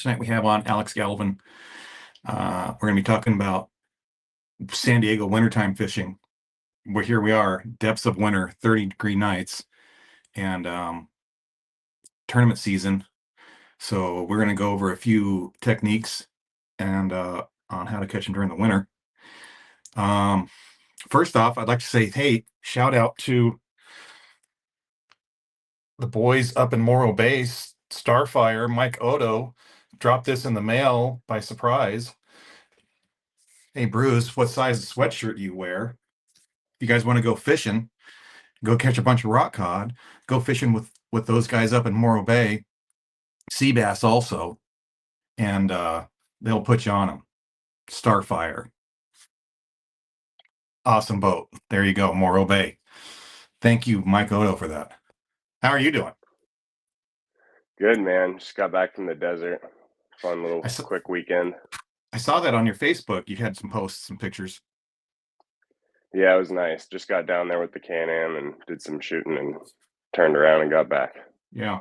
Tonight we have on Alex Galvin. We're going to be talking about San Diego wintertime fishing. Here we are, depths of winter, 30-degree nights, and tournament season. So we're going to go over a few techniques and on how to catch them during the winter. First off, I'd like to say, hey, shout out to the boys up in Morro Bay, Starfire, Mike Odo, dropped this in the mail by surprise. Hey, Bruce, what size sweatshirt do you wear? If you guys want to go fishing, go catch a bunch of rock cod, go fishing with those guys up in Morro Bay, sea bass also, and they'll put you on them. Starfire. Awesome boat. There you go, Morro Bay. Thank you, Mike Odo, for that. How are you doing? Good, man. Just got back from the desert. Fun little quick weekend. I saw that on your Facebook. You had some posts, some pictures. Yeah, it was nice. Just got down there with the Can-Am and did some shooting and turned around and got back. Yeah.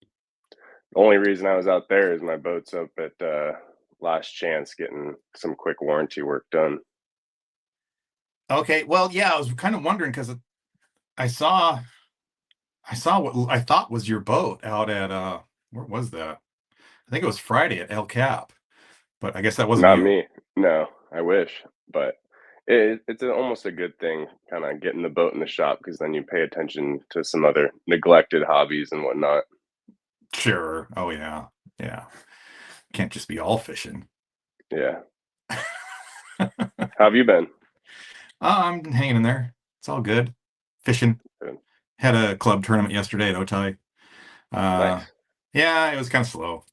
The only reason I was out there is my boat's up at Last Chance getting some quick warranty work done. Okay. Well, yeah, I was kind of wondering because I saw what I thought was your boat out at where was that? I think it was Friday at El Cap, but I guess that wasn't Not you. me. No, I wish, but it's almost a good thing, kind of getting the boat in the shop, because then you pay attention to some other neglected hobbies and whatnot. Sure. Oh yeah. Yeah. Can't just be all fishing. Yeah. How have you been? I'm hanging in there. It's all good. Fishing. Good. Had a club tournament yesterday at Otay. Nice. Yeah, it was kind of slow.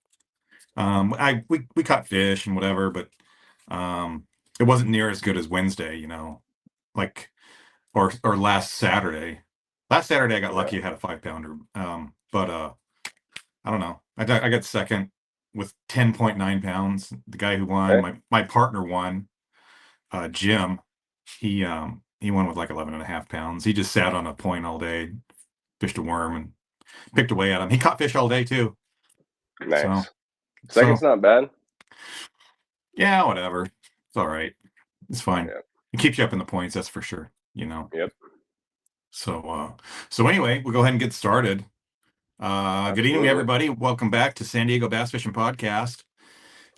We caught fish and whatever, but it wasn't near as good as Wednesday, like or last Saturday. Last Saturday I got lucky. I had a 5-pounder. But I don't know. I got second with 10.9 pounds. The guy who won, Hey. my partner won. Jim, he won with like 11.5 pounds. He just sat on a point all day, fished a worm and picked away at him. He caught fish all day too. Nice. So Second's not bad. yeah, whatever. It's all right. It's fine. Yep. It keeps you up in the points, that's for sure. Yep. So anyway, we'll go ahead and get started. Good evening, everybody. Welcome back to San Diego Bass Fishing Podcast.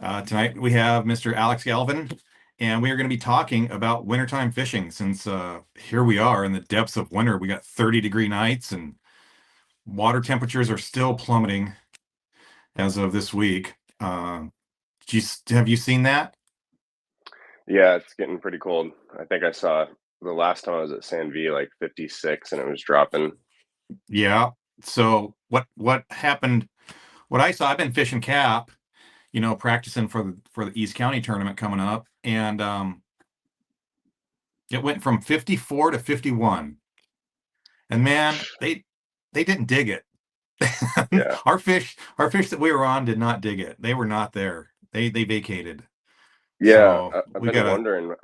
Tonight we have Mr. Alex Galvin, and we are going to be talking about wintertime fishing, since here we are in the depths of winter. We got 30-degree nights and water temperatures are still plummeting as of this week. Have you seen that? Yeah, it's getting pretty cold. I think I saw the last time I was at San V like 56 and it was dropping. Yeah. So what happened? What I saw, I've been fishing Cap, practicing for the East County tournament coming up, and it went from 54 to 51. And man, they didn't dig it. Yeah. Our fish that we were on did not dig it. They were not there. They vacated. Yeah, So I've we been gotta wondering.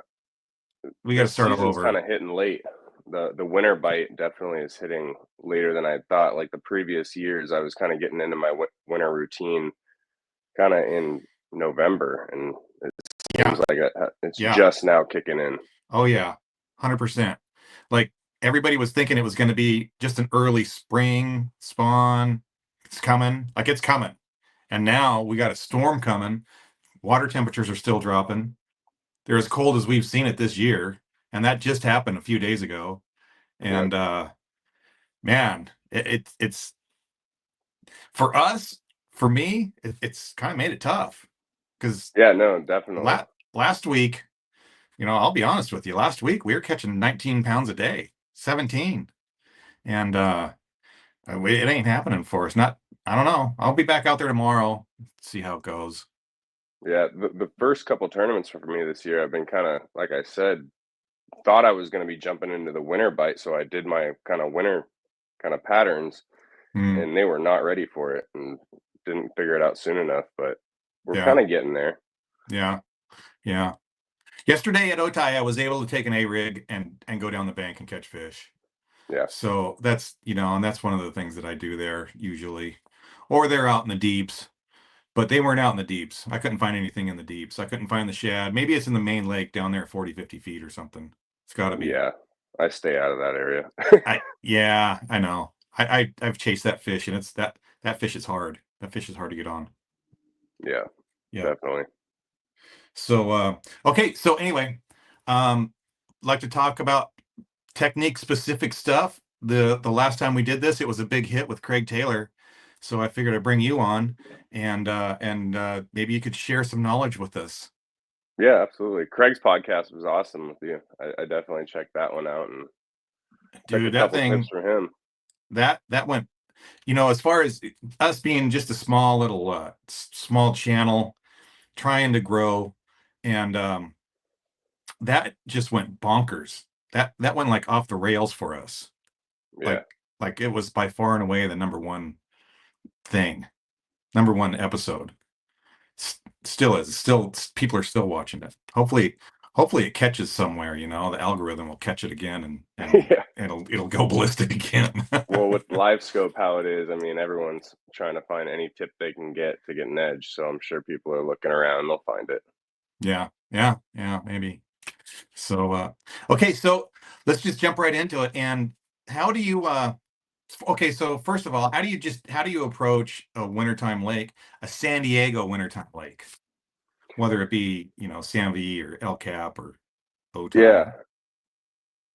start all Season's over. kind of hitting late. The winter bite definitely is hitting later than I thought. Like the previous years, I was kind of getting into my winter routine kind of in November, and it seems like it's just now kicking in. Oh yeah, 100%. Like everybody was thinking it was going to be just an early spring spawn. It's coming, and now we got a storm coming. Water temperatures are still dropping. They're as cold as we've seen it this year, and that just happened a few days ago. And man, it's for us, for me, it's kind of made it tough, because no, definitely. Last week, I'll be honest with you. Last week we were catching 19 pounds a day, 17, and it ain't happening for us. I don't know. I'll be back out there tomorrow, see how it goes. Yeah, the first couple tournaments for me this year, I've been kind of, like I said, thought I was going to be jumping into the winter bite, so I did my kind of winter kind of patterns, and they were not ready for it and didn't figure it out soon enough, but we're kind of getting there. Yeah. Yesterday at Otay, I was able to take an A-rig and go down the bank and catch fish. Yeah. So that's, and that's one of the things that I do there usually. Or they're out in the deeps, but they weren't out in the deeps. I couldn't find anything in the deeps. I couldn't find the shad. Maybe it's in the main lake down there at 40, 50 feet or something. It's got to be. Yeah, I stay out of that area. Yeah, I know. I've chased that fish, and that fish is hard. That fish is hard to get on. Yeah, Yeah. definitely. So okay, so anyway, um like to talk about technique specific stuff. The last time we did this, it was a big hit with Craig Taylor. So I figured I'd bring you on and maybe you could share some knowledge with us. Yeah, absolutely. Craig's podcast was awesome with you. I definitely checked that one out and took a Dude, that couple tips thing from him. that went, as far as us being just a small little small channel trying to grow, and that just went bonkers. That went like off the rails for us. Yeah. Like it was by far and away the thing, number one episode. Still is. Still, people are still watching it. Hopefully it catches somewhere. The algorithm will catch it again, and Yeah. it'll go ballistic again. Well, with live scope how it is, I mean, everyone's trying to find any tip they can get to get an edge. So I'm sure people are looking around, they'll find it. Yeah, maybe. So okay, so let's just jump right into it. And how do you okay, so first of all, how do you approach a wintertime lake, a San Diego wintertime lake, whether it be, San V or El Cap or Yeah. Otay?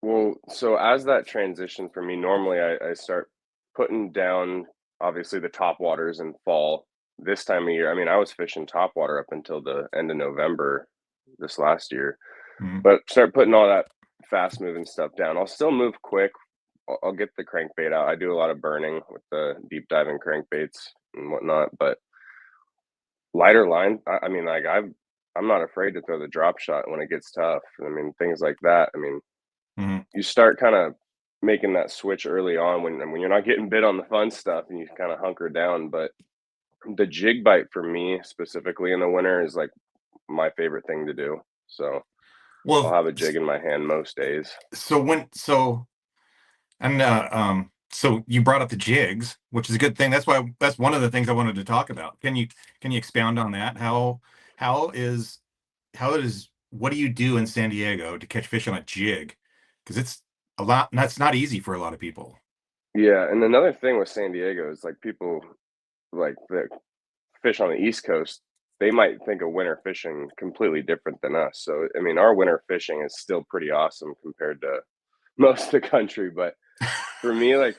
Well, so as that transition for me, normally I start putting down obviously the top waters in fall. This time of year, I mean, I was fishing top water up until the end of November this last year, Mhm. but start putting all that fast moving stuff down. I'll still move quick. I'll get the crankbait out. I do a lot of burning with the deep diving crankbaits and whatnot, but lighter line. I mean, like I'm not afraid to throw the drop shot when it gets tough. I mean, things like that. I mean, Mhm. you start kind of making that switch early on when you're not getting bit on the fun stuff and you kind of hunker down. But the jig bite for me specifically in the winter is like my favorite thing to do. So I'll Well, have a jig in my hand most days. so so you brought up the jigs, which is a good thing. That's one of the things I wanted to talk about. Can you expound on that? How is how is what do you do in San Diego to catch fish on a jig? Because it's a lot. That's not easy for a lot of people. Yeah, and another thing with San Diego is like people like that fish on the East Coast, they might think of winter fishing completely different than us. So I mean, our winter fishing is still pretty awesome compared to most of the country. But for me, like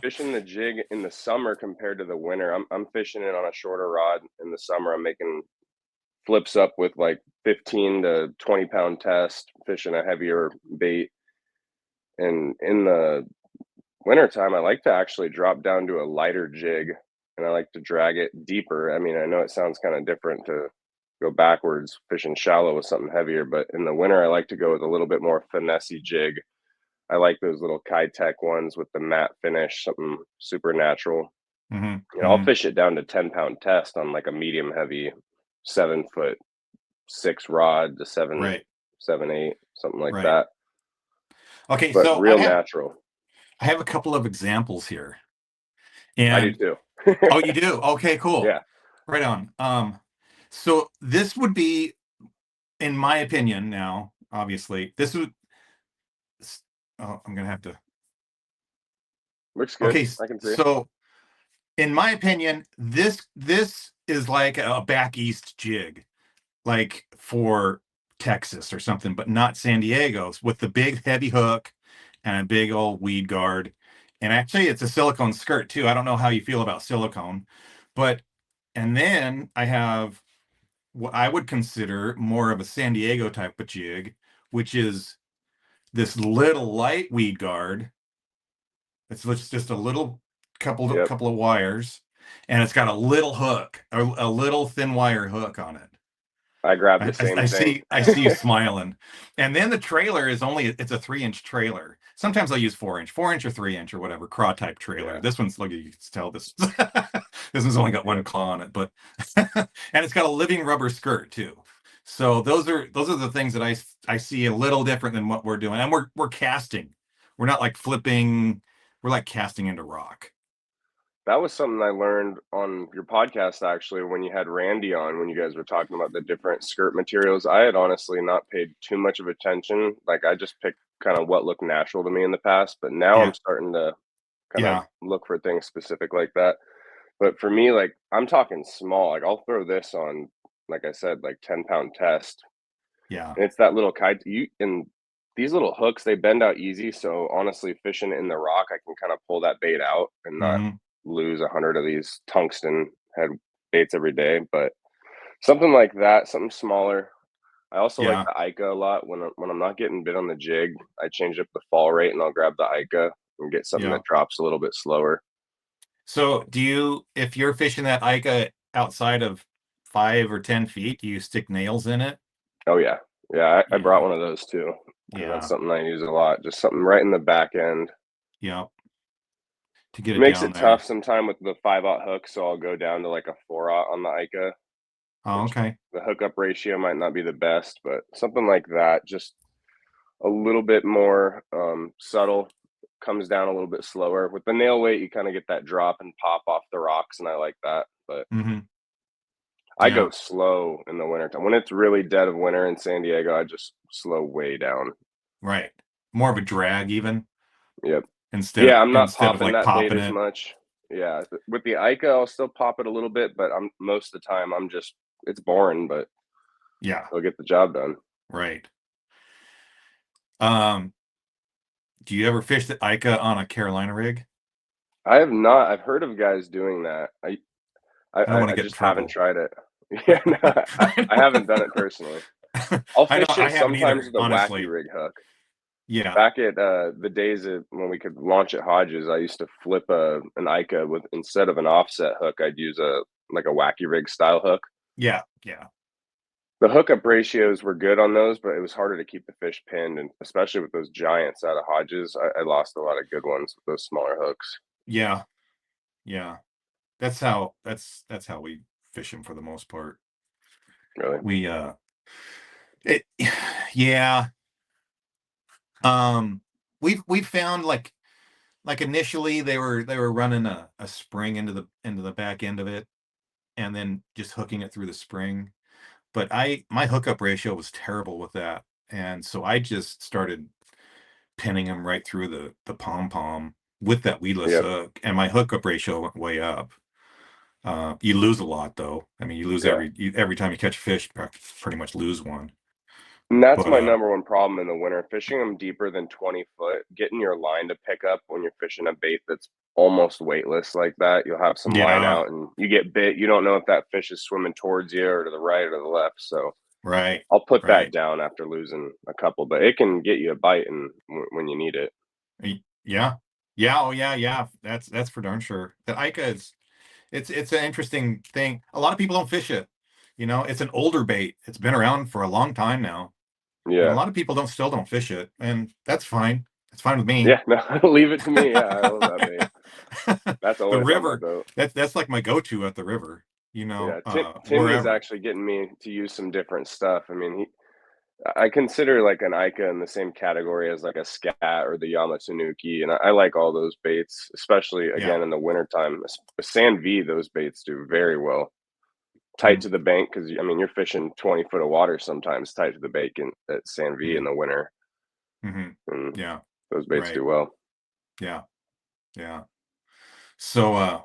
fishing the jig in the summer compared to the winter, I'm fishing it on a shorter rod in the summer. I'm making flips up with like 15 to 20 pound test, fishing a heavier bait. And in the wintertime, I like to actually drop down to a lighter jig and I like to drag it deeper. I mean, I know it sounds kind of different to go backwards fishing shallow with something heavier, but in the winter, I like to go with a little bit more finessey jig. I like those little Kitech ones with the matte finish, something super natural. Hmm. I'll Hmm. fish it down to 10 pound test on like a medium heavy 7'6" rod to Right, 7'8", something like right. that, Okay, but so real natural. I have a couple of examples here, I do and too. oh, you do? Okay, cool. Yeah. Right on. So this would be, in my opinion, now, obviously, this would. Oh, I'm gonna have to. Looks good. Okay, I can see. so in my opinion, this is like a back east jig, like for Texas or something, but not San Diego's, with the big heavy hook and a big old weed guard. And actually, it's a silicone skirt too. I don't know how you feel about silicone, but and then I have what I would consider more of a San Diego type of jig, which is this little light weed guard. It's just a little Yep. couple of wires, and it's got a little hook, a little thin wire hook on it. I grabbed I, the I, same I thing. see I see you smiling. And then the trailer it's a 3-inch trailer. Sometimes I'll use 4-inch or 3-inch or whatever craw type trailer. Yeah. This one's, look, you can tell this this one's only got one Yep. claw on it, but and it's got a living rubber skirt too. So those are the things that I see a little different than what we're doing. And we're casting. We're not like flipping, we're like casting into rock. That was something I learned on your podcast actually when you had Randy on, when you guys were talking about the different skirt materials. I had honestly not paid too much of attention. Like I just picked kind of what looked natural to me in the past, but now I'm Yeah, starting to kind of yeah, look for things specific like that. But for me, like I'm talking small. Like I'll throw this on, like I said, like 10-pound test. yeah. And it's that little kite you and these little hooks, they bend out easy. So honestly, fishing in the rock, I can kind of pull that bait out and not Hmm. lose 100 of these tungsten head baits every day. But something like that, something smaller. I also like Yeah, the Ica a lot. When I'm not getting bit on the jig, I change up the fall rate and I'll grab the Ica and get something yeah. that drops a little bit slower. So do you, if you're fishing that Ica outside of 5 or 10 feet, do you stick nails in it? Oh yeah, yeah. I brought Yeah, one of those too because that's yeah, something I use a lot. Just something right in the back end. yeah. To get it Makes down it tough there. sometime with the 5/0 hook, so I'll go down to like a 4/0 on the Ica, Oh, which okay. the hookup ratio might not be the best, but something like that, just a little bit more subtle, comes down a little bit slower. With the nail weight, you kind of get that drop and pop off the rocks, and I like that. But Hmm. I Yeah, go slow in the wintertime. When it's really dead of winter in San Diego, I just slow way down. right. More of a drag even Yep. instead Yeah, of I'm not popping like that bait popping as it. much. Yeah, with the Ica, I'll still pop it a little bit, but I'm most of the time I'm just it's boring, but Yeah, it'll get the job done. right. Um, do you ever fish the Ica on a Carolina rig? I have not. I've heard of guys doing that. I don't want to I get in just haven't trouble. tried it. Yeah, no, I haven't done it personally. I'll I know fish I it haven't sometimes either, with a wacky honestly. rig hook. Yeah, Back at the days when we could launch at Hodges, I used to flip an Ica with instead of an offset hook, I'd use a like a wacky rig style hook. yeah, yeah, The hookup ratios were good on those, but it was harder to keep the fish pinned, and especially with those giants out of Hodges, I lost a lot of good ones with those smaller hooks. yeah, yeah. That's how we fish them for the most part. Really? We it yeah. Um we've found like initially they were running a spring into the back end of it and then just hooking it through the spring. But I my hookup ratio was terrible with that. And so I just started pinning them right through the pom pom with that weedless Yep. hook, and my hookup ratio went way up. You lose a lot though. I mean, you lose Yeah. every time you catch a fish, pretty much lose one. And that's But my number one problem in the winter, fishing them deeper than 20 foot, getting your line to pick up when you're fishing a bait that's almost weightless like that. You'll have some line yeah, out and you get bit. You don't know if that fish is swimming towards you or to the right or the left. So right, I'll put that right. down after losing a couple, but it can get you a bite and when you need it. Yeah, yeah, oh yeah, yeah. That's for darn sure. The Ica is it's an interesting thing. A lot of people don't fish it. You know, it's an older bait. It's been around for a long time now, and a Yeah. lot of people don't fish it, and that's fine. It's fine with me. Yeah. No, leave it to me. Yeah. I love that bait. That's The always on my river, boat. that's like my go-to at the river, Yeah. Timmy's wherever. actually getting me to use some different stuff. I mean, I consider like an Ica in the same category as like a scat or the Yamasunuki, and I like all those baits, especially Yeah. again in the wintertime. Sand V, those baits do very well. Tight Mm, to the bank because I mean you're fishing 20 foot of water sometimes tight to the bank at Sand V in mhm, the winter, mhm. and Yeah, those baits right. do well. Yeah, yeah. So,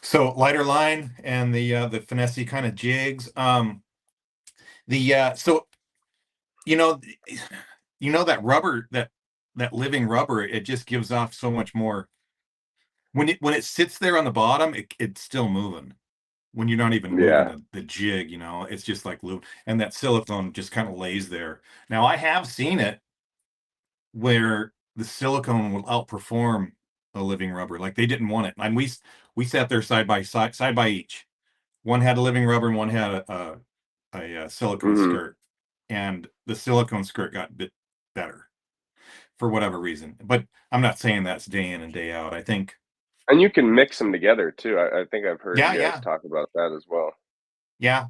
so lighter line and the finessey kind of jigs. So you know, that rubber, that living rubber, it just gives off so much more. When it sits there on the bottom, it's still moving. When you're not even moving Yeah. the jig, it's just like glue, and that silicone just kind of lays there. Now I have seen it where the silicone will outperform a living rubber. Like they didn't want it, and we sat there side by each. One had a living rubber, and one had a silicone Hmm. skirt, and the silicone skirt got a bit better for whatever reason. But I'm not saying that's day in and day out. I think, And you can mix them together too. I think I've heard yeah, you guys yeah, talk about that as well. yeah,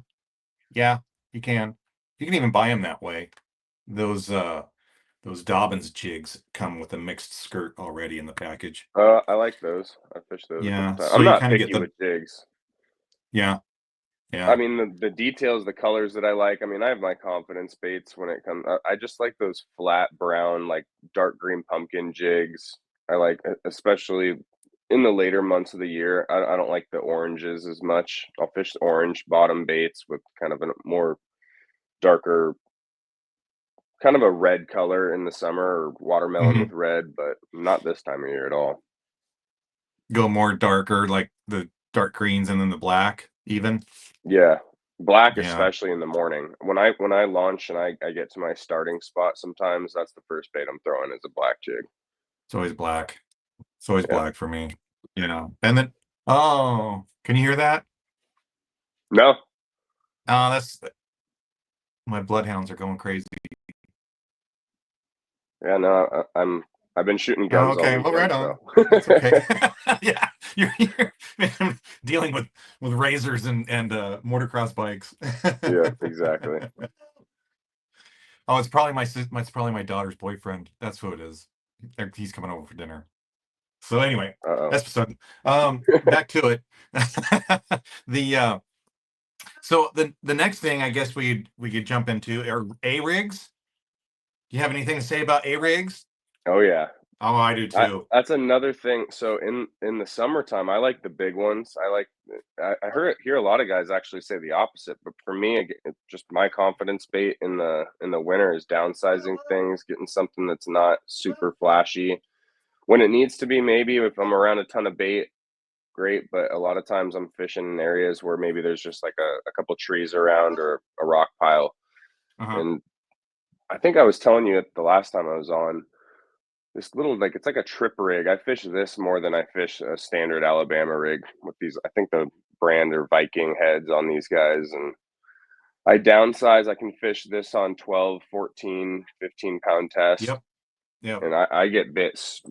yeah. You can even buy them that way. Those Those Dobbins jigs come with a mixed skirt already in the package. I like those. I fished those a couple Yeah, times. so I'm you not kind of get picky the with jigs. yeah, I yeah. mean, the details, the colors that I like. I mean, I have my confidence baits when it comes. I just like those flat brown, like dark green pumpkin jigs. I like, especially in the later months of the year. I don't like the oranges as much. I'll fish orange bottom baits with kind of a more darker, kind of a red color in the summer, or watermelon Hmm. with red, but not this time of year at all. Go more darker, like the dark greens and then the black even. Yeah. Black, Yeah, especially in the morning. When I launch and I get to my starting spot, sometimes that's the first bait I'm throwing is a black jig. it's always black. It's always Yeah. black for me. You know, and then oh, can you hear that? No. Oh, that's my bloodhounds are going crazy. Yeah, no, I've been shooting Oh, guns all okay. Well, right weekend, so on. That's okay. Yeah, you're man, dealing with razors and motocross bikes. yeah, exactly. Oh, it's probably it's probably my daughter's boyfriend. That's who it is. He's coming over for dinner. So anyway, Uh-oh. that's beside. Back to it. The so the next thing I guess we could jump into are A rigs. Do you have anything to say about A rigs? Oh yeah. Oh, I do I too. That's another thing. So in the summertime, I like the big ones. I hear a lot of guys actually say the opposite, but for me, it's just my confidence bait in the winter is downsizing things, getting something that's not super flashy when it needs to be. Maybe if I'm around a ton of bait, great. But a lot of times I'm fishing in areas where maybe there's just like a couple trees around or a rock pile. Uh-huh. And I think I was telling you the last time I was on this little, like, it's like a trip rig. I fish this more than I fish a standard Alabama rig with these. I think the brand are Viking heads on these guys. And I downsize. I can fish this on 12, 14, 15 pound test. Yep. Yep. And I get bits.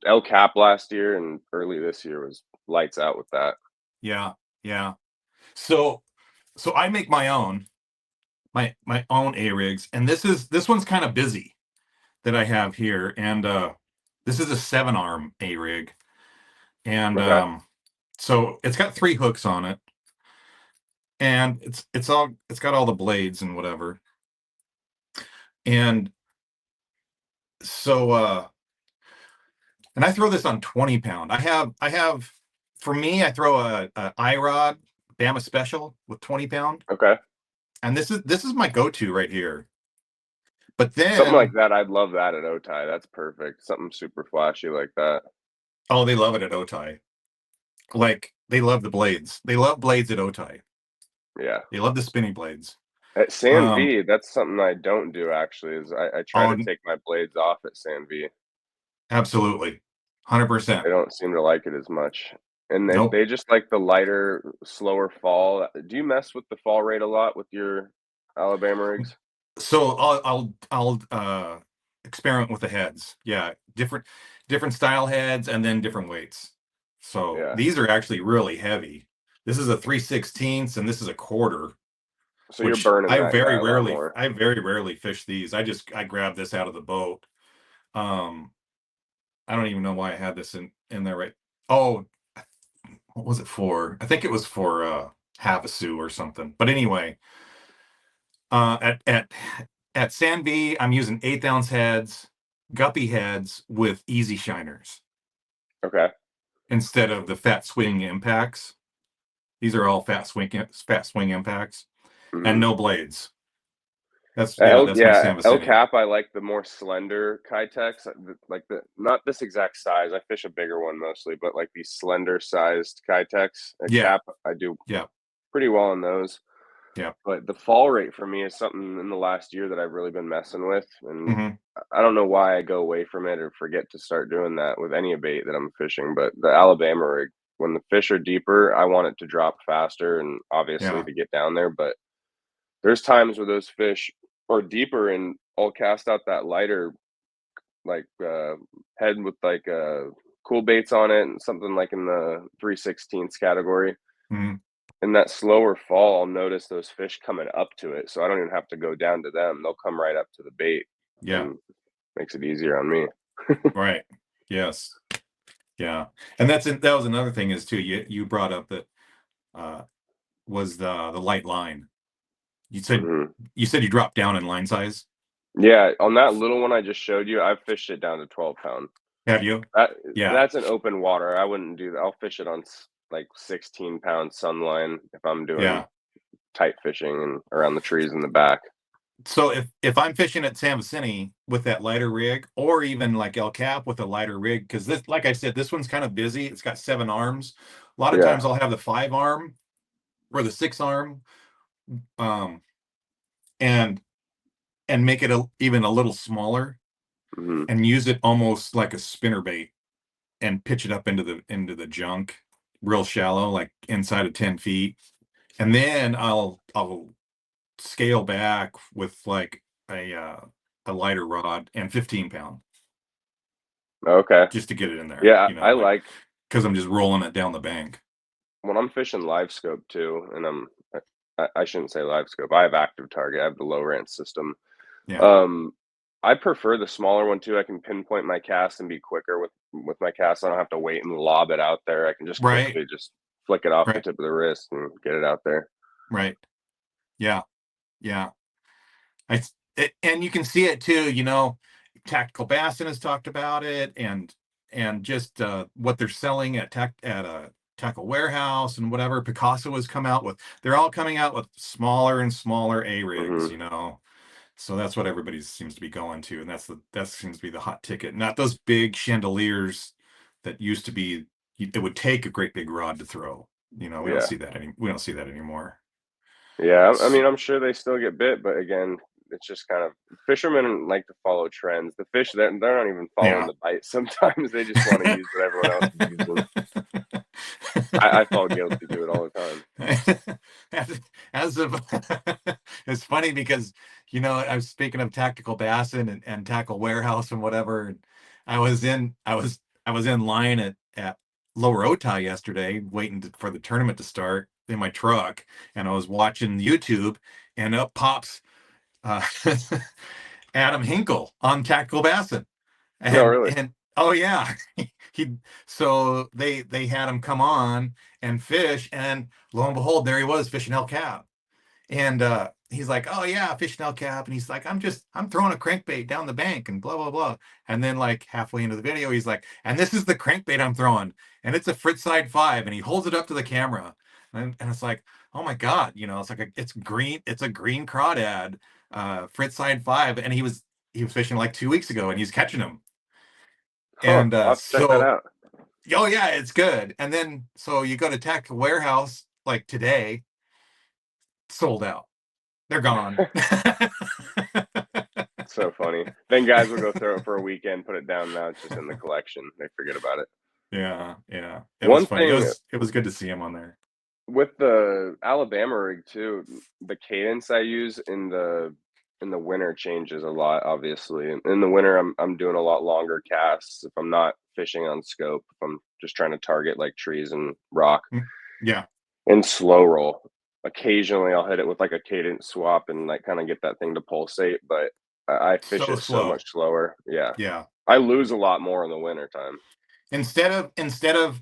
El Cap last year and early this year was lights out with that. Yeah. Yeah. So so I make my own A rigs, and this one's kind of busy that I have here, and this is a 7 arm A rig, and Okay. so it's got 3 hooks on it, and it's got all the blades and whatever, and so and I throw this on 20 pound. I have for me I throw a iRod Bama Special with 20 pound, Okay. and this is my go-to right here. But Something like then that. I'd love that at Otai. That's perfect. Something super flashy like that. oh, they love it at Otai. Like they love the blades. They love blades at Otai. Yeah. They love the spinning blades. At San Um, V, that's something I don't do actually, is I try oh, to take my blades off at San V. absolutely, 100%. They don't seem to like it as much. And they Nope. they just like the lighter, slower fall. Do you mess with the fall rate a lot with your Alabama rigs? So I'll experiment with the heads. Yeah, different style heads and then different weights. So Yeah. these are actually really heavy. This is a 3/16 and this is a quarter, So you're which burning that guy a lot more. I very rarely fish these. I grab this out of the boat. Um, I don't even know why I had this in there right. Oh, what was it for? I think it was for Havasu or something. But anyway, uh at at at Sanby, I'm using 8th ounce heads, guppy heads with easy shiners Okay. instead of the fat swing impacts. These are all fat swing impacts and Mhm. no blades. That's my El Samvicini. Cap, I like the more slender Kitex, like the not this exact size. I fish a bigger one mostly, but like these slender sized Kitex at Yeah, Cap, I do yeah, pretty well on those. yeah. But the fall rate for me is something in the last year that I've really been messing with, and Hmm. I don't know why I go away from it or forget to start doing that with any bait that I'm fishing. But the Alabama rig, when the fish are deeper, I want it to drop faster and obviously Yeah. to get down there. But there's times where those fish are deeper and I'll cast out that lighter, like head with like cool baits on it and something like in the 3/16 category. Hmm. In that slower fall, I'll notice those fish coming up to it, so I don't even have to go down to them. They'll come right up to the bait, Yeah. and makes it easier on me. Right. Yes. Yeah. And that was another thing is too, you brought up that uh was the light line. You said Hmm. you said you dropped down in line size. Yeah, on that little one I just showed you, I've fished it down to 12 pound. Have you? That Yeah. that's an open water. I wouldn't do that. I'll fish it on like 16-pound sunline if I'm doing Yeah. tight fishing and around the trees in the back. So if I'm fishing at San Vicente with that lighter rig, or even like El Cap with a lighter rig, because this, like I said, this one's kind of busy. It's got 7 arms. A lot of Yeah. times I'll have the 5 arm or the 6 arm, um, and make it even a little smaller, Hmm. and use it almost like a spinner bait, and pitch it up into the junk, real shallow, like inside of 10 feet, and then I'll scale back with like a lighter rod and 15 pound, Okay. just to get it in there, Yeah, I like, like because I'm just rolling it down the bank. when I'm fishing live scope too, and I shouldn't say live scope. I have active target. I have the low rant system. Yeah. Um, I prefer the smaller one too. I can pinpoint my cast and be quicker with my cast. I don't have to wait and lob it out there. I can just Right. quickly just flick it off the Right. tip of the wrist and get it out there. Right. Yeah. Yeah. I and you can see it too. Tactical Bassin has talked about it, and just what they're selling at a tackle warehouse and whatever. Picasso has come out with. They're all coming out with smaller and smaller A rigs. Hmm. So that's what everybody seems to be going to, and that seems to be the hot ticket. Not those big chandeliers that used to be. It would take a great big rod to throw. We don't Yeah. see that we don't see that anymore. Yeah, I mean, I'm sure they still get bit, but again, it's just kind of fishermen like to follow trends. The fish, they're not even following Yeah. the bite. Sometimes they just want to use what everyone else is using. I fall guilty to it all the time. as, as of it's funny because I was speaking of Tactical Bassin and Tackle Warehouse and whatever, and I was in line at Lower Otay yesterday waiting for the tournament to start in my truck, and I was watching YouTube, and up pops uh, Adam Hinkle on Tactical Bassin. No, and really. and oh yeah, he so they had him come on and fish, and lo and behold, there he was fishing El Cap. And he's like, oh yeah, fishing El Cap, and he's like, I'm throwing a crankbait down the bank and blah blah blah. And then like halfway into the video, he's like, and this is the crankbait I'm throwing, and it's a Fritz-side 5, and he holds it up to the camera, and it's like, oh my god, it's like it's a green crawdad, Fritz-side 5, and he was fishing like 2 weeks ago, and he's catching them. Huh. And I'll have to check that out. oh yeah, it's good. And then so you go to Tech Warehouse like today, sold out. They're gone. So funny. Then guys will go throw it for a weekend, put it down. Now it's just in the collection. They forget about it. Yeah, yeah. It was One funny. thing It was good to see him on there. with the Alabama rig too, the cadence I use in the winter changes a lot. Obviously, in the winter, I'm doing a lot longer casts. If I'm not fishing on scope, if I'm just trying to target like trees and rock Mm, yeah. and slow roll. Occasionally, I'll hit it with like a cadence swap and like kind of get that thing to pulsate. But I fish So it so slow. much slower. Yeah, Yeah. I lose a lot more in the winter time. Instead of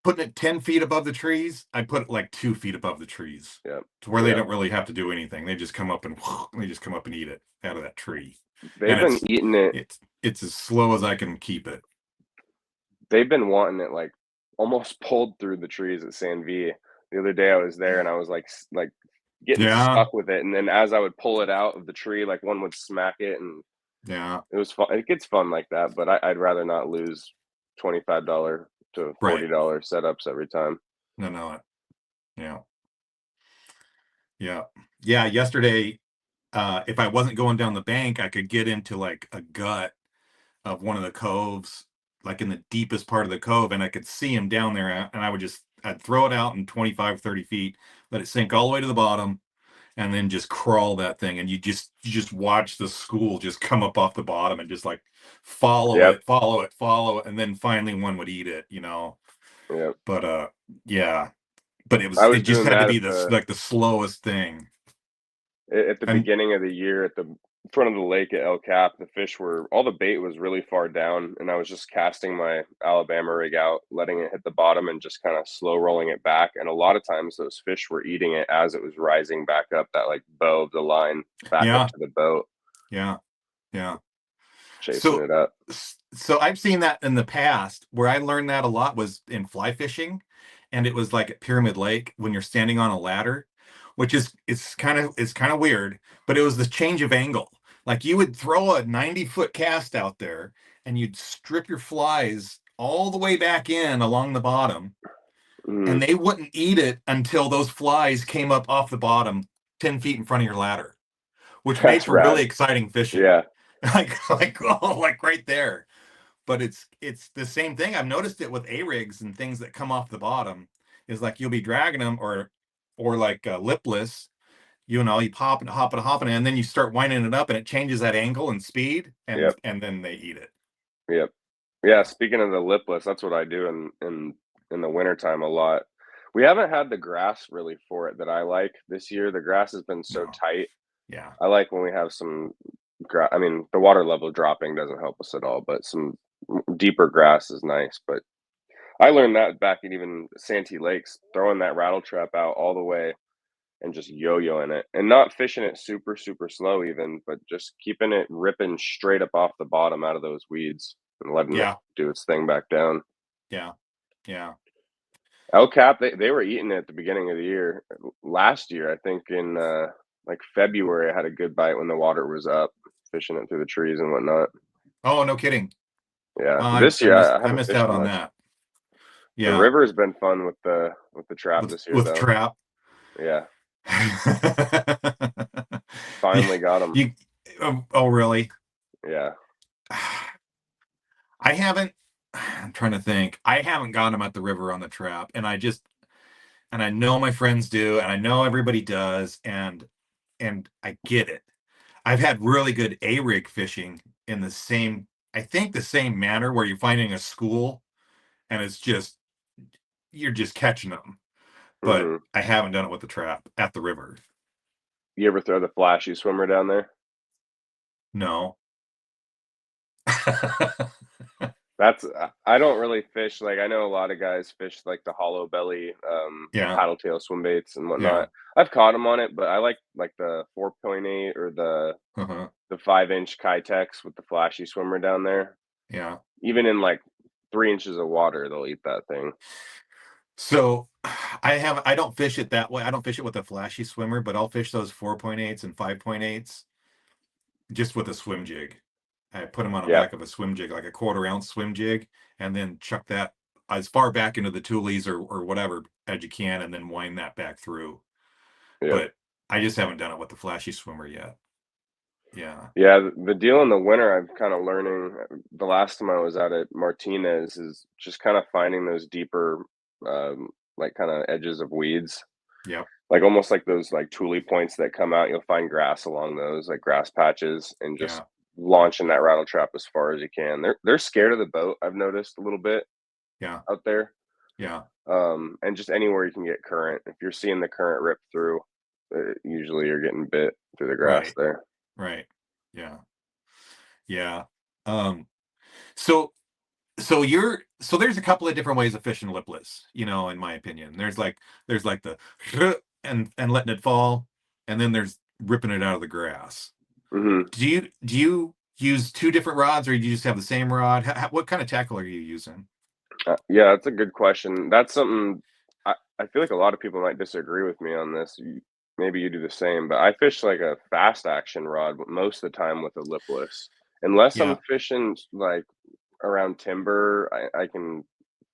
putting it 10 feet above the trees, I put it like 2 feet above the trees, Yeah, to where they yeah. don't really have to do anything. They just come up and they just come up and eat it out of that tree. They've And been eating it. it's as slow as I can keep it. They've been wanting it like almost pulled through the trees at San V. The other day I was there and I was like getting Yeah. stuck with it, and then as I would pull it out of the tree, like one would smack it, and Yeah. it was fun. It gets fun like that, but I'd rather not lose $25 to Right. $40 setups every time. No, no. Yeah. Yeah. Yeah. Yesterday, if I wasn't going down the bank, I could get into like a gut of one of the coves, like in the deepest part of the cove, and I could see him down there. And I'd throw it out in 25, 30 feet, let it sink all the way to the bottom, and then just crawl that thing. And you just watch the school just come up off the bottom and just like follow Yep, it, follow it, follow it. And then finally one would eat it. yep. But yeah, but I it was just doing had to that be the slowest thing. at the And beginning of the year at the front of the lake at El Cap, the fish were all the bait was really far down, and I was just casting my Alabama rig out, letting it hit the bottom, and just kind of slow rolling it back. And a lot of times, those fish were eating it as it was rising back up that like bow of the line back up Yeah, to the boat, yeah, yeah. chasing So, it up. so I've seen that in the past. Where I learned that a lot was in fly fishing, and it was like at Pyramid Lake when you're standing on a ladder, which is it's kind of weird, but it was the change of angle. Like you would throw a 90-foot cast out there, and you'd strip your flies all the way back in along the bottom, and Mm, they wouldn't eat it until those flies came up off the bottom 10 feet in front of your ladder, which made that's for really rad. exciting fishing. Yeah. Like right there. But it's the same thing. I've noticed it with A rigs and things that come off the bottom. Is like you'll be dragging them or like lipless. You pop and hop and hop and then you start winding it up and it changes that angle and speed and Yep. and then they eat it. Yep. Yeah. Speaking of the lipless, that's what I do in the wintertime a lot. We haven't had the grass really for it that I like this year. The grass has been so No. tight. Yeah. I like when we have some I mean, the water level dropping doesn't help us at all, but some deeper grass is nice. But I learned that back in even Santee Lakes, throwing that rattle trap out all the way and just yo-yoing it and not fishing it super, super slow even, but just keeping it ripping straight up off the bottom out of those weeds and letting it Yeah. do its thing back down. Yeah. Yeah. El Cap, they were eating it at the beginning of the year. Last year, I think in like February, I had a good bite when the water was up, fishing it through the trees and whatnot. Oh, no kidding. Yeah, I, this I year missed I I haven't missed fished out on much. that. The Yeah. river's been fun with the trap With this year, with though. trap. Yeah, finally got them. you oh really? Yeah. I haven't. I'm trying to think. I haven't got them at the river on the trap, and I know my friends do, and I know everybody does, and I get it. I've had really good A rig fishing in the same, I think the same manner where you're finding a school, and it's just you're just catching them. But Hmm. I haven't done it with the trap at the river. You ever throw the flashy swimmer down there? No. That's I don't really fish like I know a lot of guys fish like the hollow belly, Yeah. paddle tail swim baits and Yeah. whatnot. I've caught them on it, but I like the 4.8 or Uh-huh. the 5-inch Kitex with the flashy swimmer down there. Yeah. Even in like 3 inches of water, they'll eat that thing. So I don't fish it that way. I don't fish it with a flashy swimmer, but I'll fish those 4.8s and 5.8s just with a swim jig. I put them on the Yeah, back of a swim jig, like a quarter-ounce swim jig, and then chuck that as far back into the tulies or whatever as you can, and then wind that back through. yep. But I just haven't done it with the flashy swimmer yet. Yeah. Yeah, the deal in the winter, I'm kind of learning. The last time I was out at Martinez is just kind of finding those deeper, like kind of edges of weeds, Yep. like almost like those like tule points that come out. You'll find grass along those, like grass patches, and just Yeah. launching that rattle trap as far as you can. They're scared of the boat. I've noticed a little bit Yeah. out there, Yeah. and just anywhere you can get current. If you're seeing the current rip through, usually you're getting bit through the grass Right. there. Right. Yeah. Yeah. Um, so so there's a couple of different ways of fishing lipless, in my opinion. There's like the and letting it fall, and then there's ripping it out of the grass. Hmm. Do you use two different rods, or do you just have the same rod? What kind of tackle are you using? Yeah, that's a good question. That's something I feel like a lot of people might disagree with me on this. Maybe you do the same, but I fish like a fast action rod most of the time with a lipless. Unless I'm Yeah. fishing like around timber, I can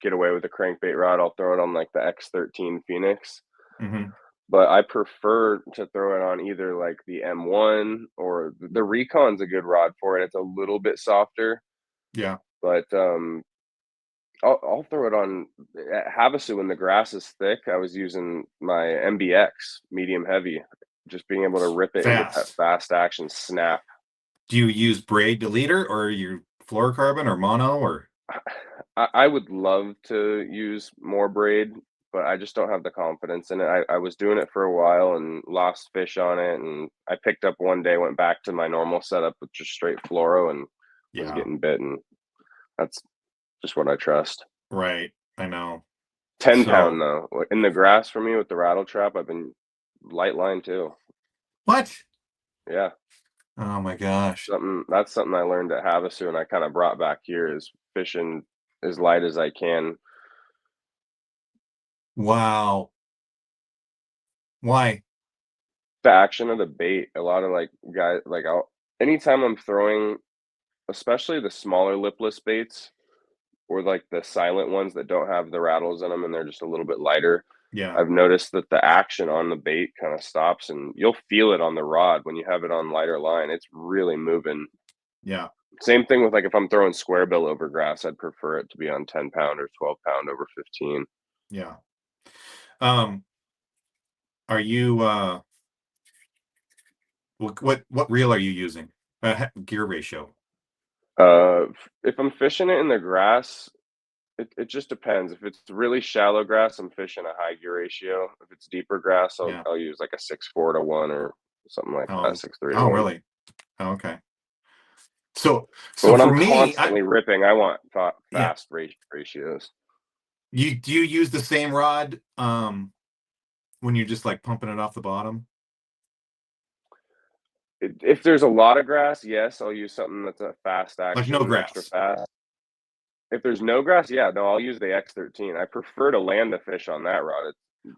get away with a crankbait rod. I'll throw it on like the X13 Phoenix. Hmm. But I prefer to throw it on either like the M1 or the Recon's a good rod for it. It's a little bit softer, Yeah. but I'll throw it on at Havasu when the grass is thick. I was using my MBX medium heavy, just being able to rip it and get that Fast. fast action snap. Do you use braid to leader, or you fluorocarbon or mono or? I would love to use more braid. but I just don't have the confidence in it. I was doing it for a while and lost fish on it, and I picked up one day, went back to my normal setup with just straight fluoro, and was Yeah. getting bitten. That's just what I trust. Right. I know. 10 pound So though. In the grass for me with the rattle trap, I've been light line too. what? Yeah. Oh my gosh. Something I learned at Havasu and I kind of brought back here is fishing as light as I can. Wow. Why? The action of the bait, a lot of like guys like anytime I'm throwing, especially the smaller lipless baits or like the silent ones that don't have the rattles in them and they're just a little bit lighter. Yeah. I've noticed that the action on the bait kind of stops and you'll feel it on the rod when you have it on lighter line. It's really moving. Yeah. Same thing with like if I'm throwing square bill over grass, I'd prefer it to be on 10 pound or 12 pound over 15. Yeah. Um, are you what reel are you using? Gear ratio. If I'm fishing it in the grass, it just depends. If it's really shallow grass, I'm fishing a high gear ratio. If it's deeper grass, I'll Yeah. I'll use like a 6.4 to 1 or something like that, Oh, 6.3 to oh, 1. really? Oh, okay. So, But so when for I'm me, constantly ripping, I want yeah, fast ratios. do you use the same rod when you're just like pumping it off the bottom? If there's a lot of grass, yes, I'll use something that's a fast Like no action, extra grass. fast. If there's no grass, yeah, no, I'll use the X13. I prefer to land the fish on that rod.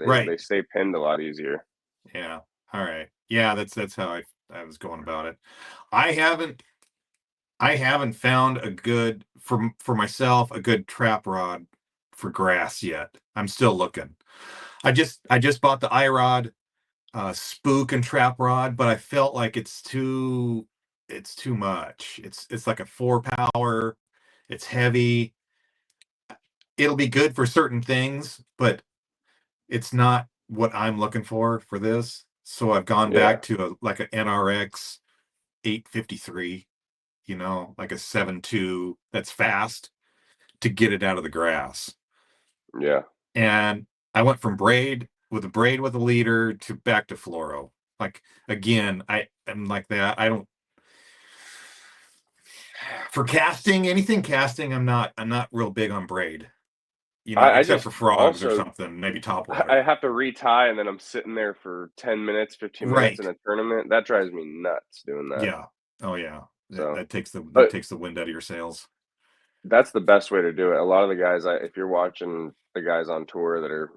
Right. They stay pinned a lot easier. Yeah. All right. Yeah, that's how I was going about it. I haven't I haven't found a good for myself a good trap rod for grass yet. I'm still looking. I just bought the iRod spook and trap rod, but I felt like it's too much. It's like a 4 power. It's heavy. It'll be good for certain things, but it's not what I'm looking for this. So I've gone Yeah, back to like an NRX 853, like a 7.2 that's fast to get it out of the grass. yeah. And I went from braid with a leader to back to fluoro. Like again, I am like that. I don't for casting, anything casting, I'm not real big on braid, I except just for frogs or also something, maybe top I water. have to retie and then I'm sitting there for 10 minutes, 15 minutes in Right. a tournament. That drives me nuts doing that. Yeah. Oh yeah. That, So, that takes the that but takes the wind out of your sails. that's the best way to do it. A lot of the guys, if you're watching the guys on tour that are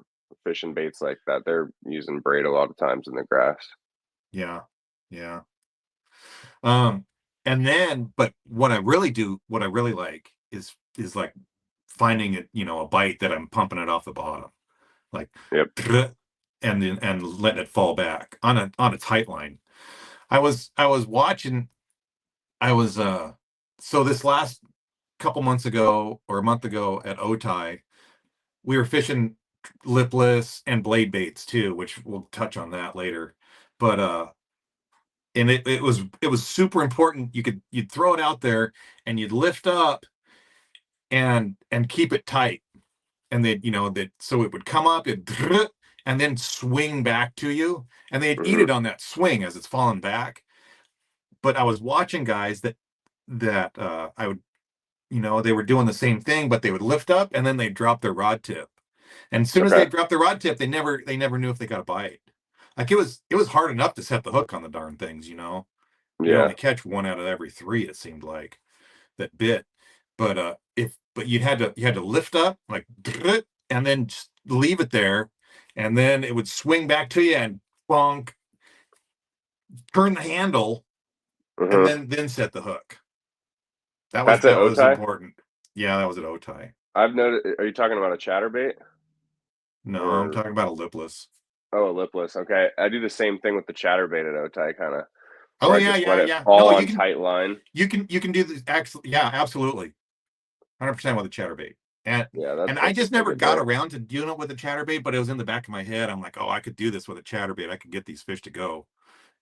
fishing baits like that, they're using braid a lot of times in the grass. Yeah. Yeah. Um, and then, but what I really like is like finding it, a bite that I'm pumping it off the bottom, like, Yep. and letting it fall back on a tight line. I was watching. I was so this last couple months ago or a month ago at Otai, we were fishing lipless and blade baits too, which we'll touch on that later. But and it was super important. You'd throw it out there and you'd lift up and keep it tight, and that so it would come up and then swing back to you, and they'd eat Hmm. it on that swing as it's falling back. But I was watching guys that I would, they were doing the same thing, but they would lift up and then they'd drop their rod tip, and as soon as they Okay. dropped the rod tip, they never knew if they got a bite. Like it was hard enough to set the hook on the darn things. You'd Yeah. only catch one out of every three, it seemed like, that bit. But you had to lift up like and then just leave it there, and then it would swing back to you and bonk, turn the handle, and Hmm. then set the hook. That was That's at that was Otai. important. Yeah, that was at Otai. I've noticed. Are you talking about a chatterbait No, I'm or talking about a lipless. oh, a lipless? Okay, I do the same thing with the chatterbait at Otai, kind of Oh where I yeah, just let yeah, it yeah. fall No, on tight line. you can do this. Actually, yeah, absolutely. 100% with a chatterbait. And Yeah, and I that's just a never good got bait. around to doing it with a chatterbait, but it was in the back of my head. I'm like, oh, I could do this with a chatterbait. I could get these fish to go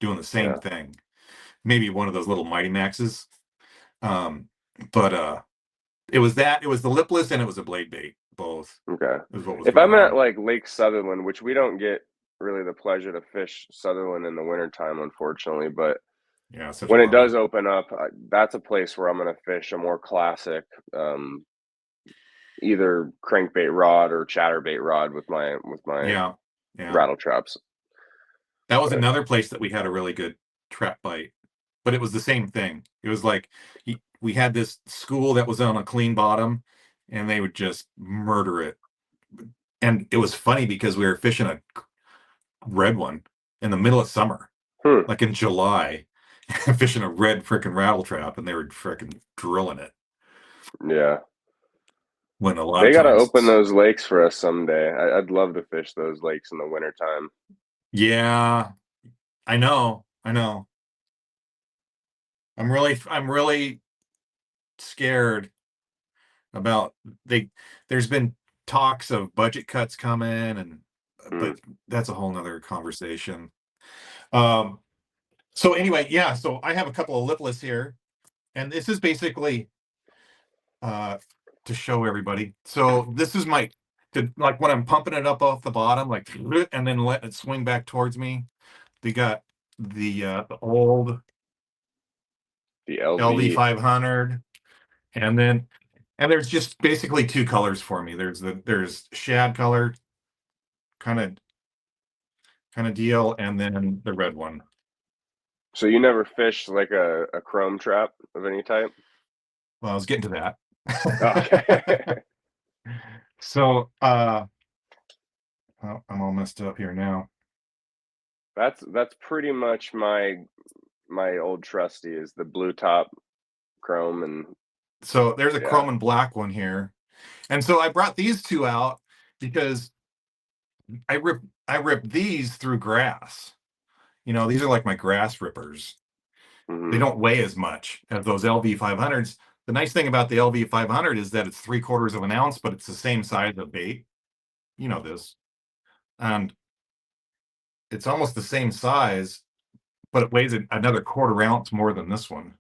doing the same Yeah. thing. Maybe one of those little Mighty Maxes. Um, but it was the lipless and it was a blade bait. Both Okay. is what was If going I'm at on. like Lake Sutherland, which we don't get really the pleasure to fish Sutherland in the wintertime, unfortunately, but Yeah, such a when it does bummer. open up, that's a place where I'm going to fish a more classic, either crankbait rod or chatterbait rod with my Yeah, yeah. rattle traps. That was But another place that we had a really good trap bite, but it was the same thing. It was like we had this school that was on a clean bottom, and they would just murder it. And it was funny because we were fishing a red one in the middle of summer, hmm, like in July, fishing a red frickin' rattle trap, and they were frickin' drilling it. yeah, When a lot they of got to times, open those lakes for us someday. I'd love to fish those lakes in the wintertime. yeah, I know. I'm really scared about they. There's been talks of budget cuts coming, and Hmm. but that's a whole nother conversation. Um. So anyway, yeah. So I have a couple of lipless here, and this is basically uh to show everybody. So this is my like when I'm pumping it up off the bottom, like and then letting it swing back towards me. They got the old The LV LV. 500, and then there's just basically two colors for me. There's shad color kind of deal, and then the red one. So you never fished like a chrome trap of any type? Well, I was getting to Oh, okay. that. So oh, I'm all messed up here now. That's pretty much my old trusty is the blue top chrome and So there's a yeah. chrome and black one here. And so I brought these two out because I rip these through grass. These are like my grass rippers. They Hmm. don't weigh as much as those LV 500s. The nice thing about the LV 500 is that it's 3/4 of an ounce, but it's the same size of bait. You know this. And it's almost the same size, but it weighs another 1/4 ounce more than this one.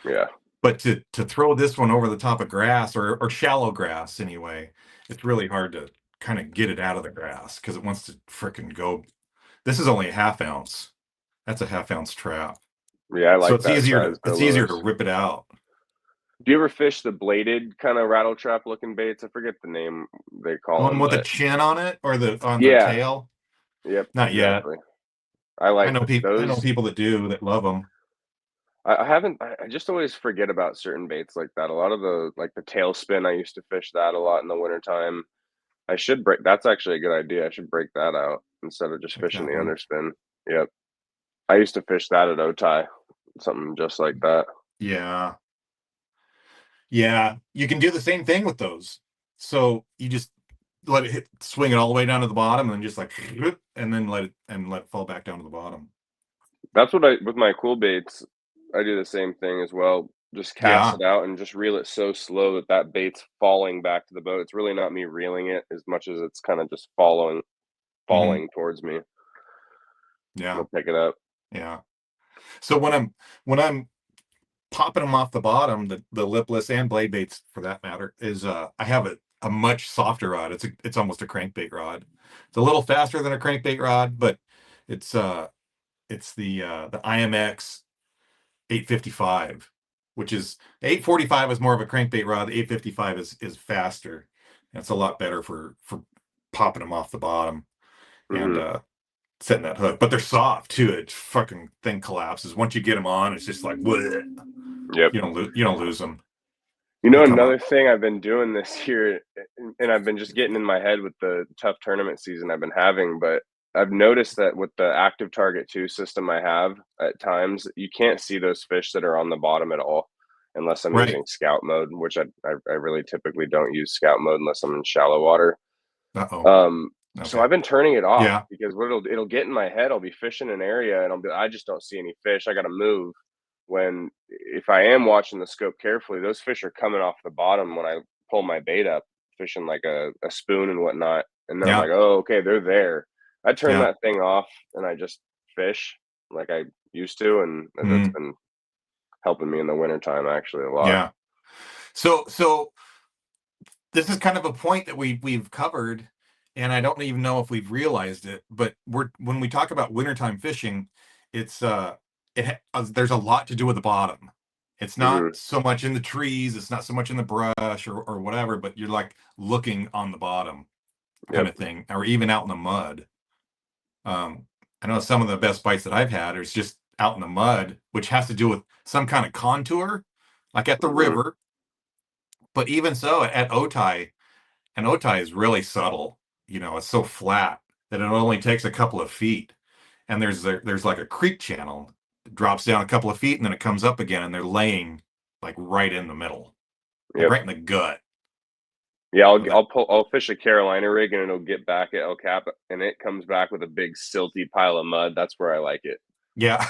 Yeah. But to throw this one over the top of grass or shallow grass anyway, it's really hard to kind of get it out of the grass because it wants to frickin' go. This is only a 1/2 ounce. That's a 1/2 ounce trap. Yeah, I So like it's that easier size, to Bill it's easier to Lewis. rip it out. Do you ever fish the bladed kind of rattle trap looking baits? I forget the name they The call one them, with the but chin on it or the on the yeah, tail? yep, Not yet. exactly. I like I know those. people that do that love them. I haven't. I just always forget about certain baits like that. A lot of the like the tailspin. I used to fish that a lot in the wintertime. I should break. That's actually a good idea. I should break that out instead of just Like fishing that the one. underspin. Yep. I used to fish that at Otai, something just like that. Yeah. Yeah. You can do the same thing with those. So you just let it swing it all the way down to the bottom and then just like and then let it fall back down to the bottom. That's what I with my cool baits. I do the same thing as well. Just cast Yeah. it out and just reel it so slow that that bait's falling back to the boat. It's really not me reeling it as much as it's kind of just Hmm. falling towards me. Yeah. I'll pick it up. Yeah. So when I'm popping them off the bottom, the lipless and blade baits for that matter, is I have a much softer rod. It's almost a crankbait rod. It's a little faster than a crankbait rod, but it's the IMX 855, which is 845 is more of a crankbait rod. The 855 is faster. And it's a lot better for popping them off the bottom and Hmm. setting that hook. But they're soft too. It fucking thing collapses once you get them on. It's just like bleh. Yep. You don't lose them. You They know, come another up. thing I've been doing this year, and I've been just getting in my head with the tough tournament season I've been having, but I've noticed that with the active target 2 system I have, at times you can't see those fish that are on the bottom at all unless I'm Right. using scout mode, which I really typically don't use scout mode unless I'm in shallow water. Uh-oh. Um, so Okay. I've been turning it off Yeah. because what it'll get in my head. I'll be fishing an area and I just don't see any fish. I got to move. When if I am watching the scope carefully, those fish are coming off the bottom when I pull my bait up, fishing like a spoon and whatnot. And then I'm Yeah. like, oh, okay, they're there. I turn Yeah. that thing off and I just fish like I used to, and that's Mm, been helping me in the wintertime actually a lot. yeah. So this is kind of a point that we've covered, and I don't even know if we've realized it, but when we talk about wintertime fishing, it's there's a lot to do with the bottom. It's not Hmm. so much in the trees, it's not so much in the brush or whatever, but you're like looking on the bottom kind Yep. of thing, or even out in the mud. Um, I know some of the best bites that I've had is just out in the mud, which has to do with some kind of contour, like at the Hmm. river. But even so, at Otay, and Otay is really subtle. It's so flat that it only takes a couple of feet. And there's like a creek channel. It drops down a couple of feet and then it comes up again, and they're laying like right in the middle, like Yep. right in the gut Yeah, of that. I'll fish a Carolina rig and it'll get back at El Cap and it comes back with a big silty pile of mud. That's where I like it. Yeah.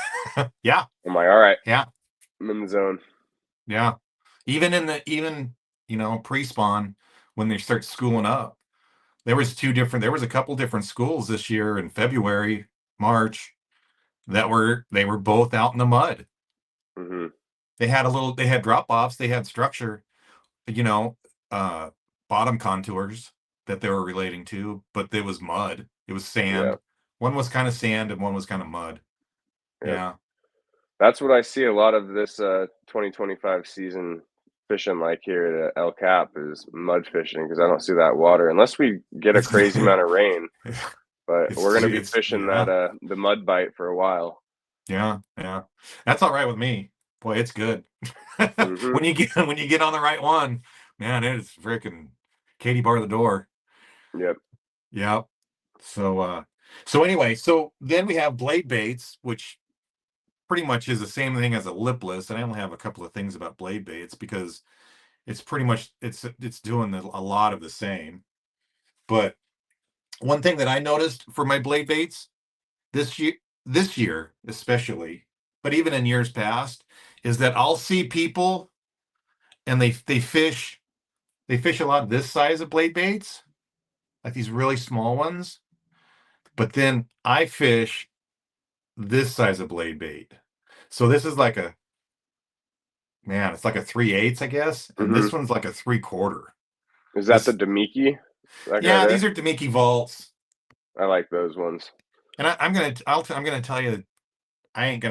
Yeah. I'm like, all right, Yeah. I'm in the zone. Yeah. Even pre-spawn, when they start schooling up, there was a couple different schools this year in February, March, they were both out in the mud. Hmm. They had drop offs, they had structure, you know, uh bottom contours that they were relating to, but it was mud. It was Yeah. sand. One was kind of sand and one was kind of mud. Yep. Yeah. That's what I see a lot of this 2025 season fishing like here at El Cap is mud fishing because I don't see that water unless we get a It's crazy amount of rain. But we're gonna be it's fishing that yeah. the mud bite for a while. Yeah, yeah. That's all right with me. Boy, it's good. Hmm. When you get on the right one, man, it's freaking Katie bar the door. Yep. Yeah. So anyway, so then we have blade baits, which pretty much is the same thing as a lipless. And I only have a couple of things about blade baits because it's pretty much it's doing a lot of the same. But one thing that I noticed for my blade baits this year this year especially, but even in years past, is that I'll see people and they fish a lot this size of blade baits, like these really small ones. But then I fish this size of blade bait. So this is like a man, it's like a 3/8, I guess, and Hmm. this one's like a 3/4. Is that the This Demiki? That guy Yeah, these there? are Demiki vaults. I like those ones. And I'm gonna tell you, I ain't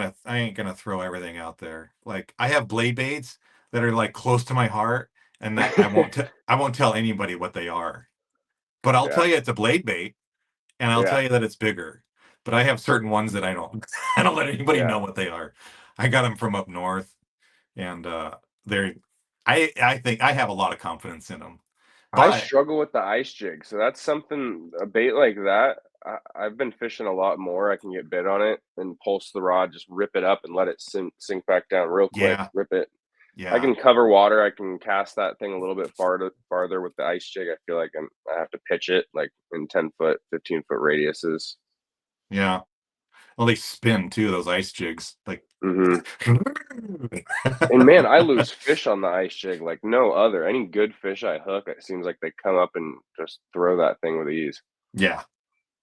gonna throw everything out there. Like I have blade baits that are like close to my heart, and that I won't tell anybody what they are. But I'll Yeah. tell you it's a blade bait, and I'll Yeah. tell you that it's bigger. But I have certain ones that I don't I don't let anybody Yeah. know what they are. I got them from up north, and they're I think I have a lot of confidence in them. I But struggle with the ice jig, so that's something a bait like that. I've been fishing a lot more. I can get bit on it and pulse the rod, just rip it up and let it sink back down real quick. yeah, Rip it. I yeah, can cover water. I can cast that thing a little bit farther with the ice jig. I feel like I have to pitch it like in 10 foot, 15 foot radiuses. yeah. Well, they spin too, those ice jigs. Like Hmm. And man, I lose fish on the ice jig like no other. Any good fish I hook, it seems like they come up and just throw that thing with ease. yeah,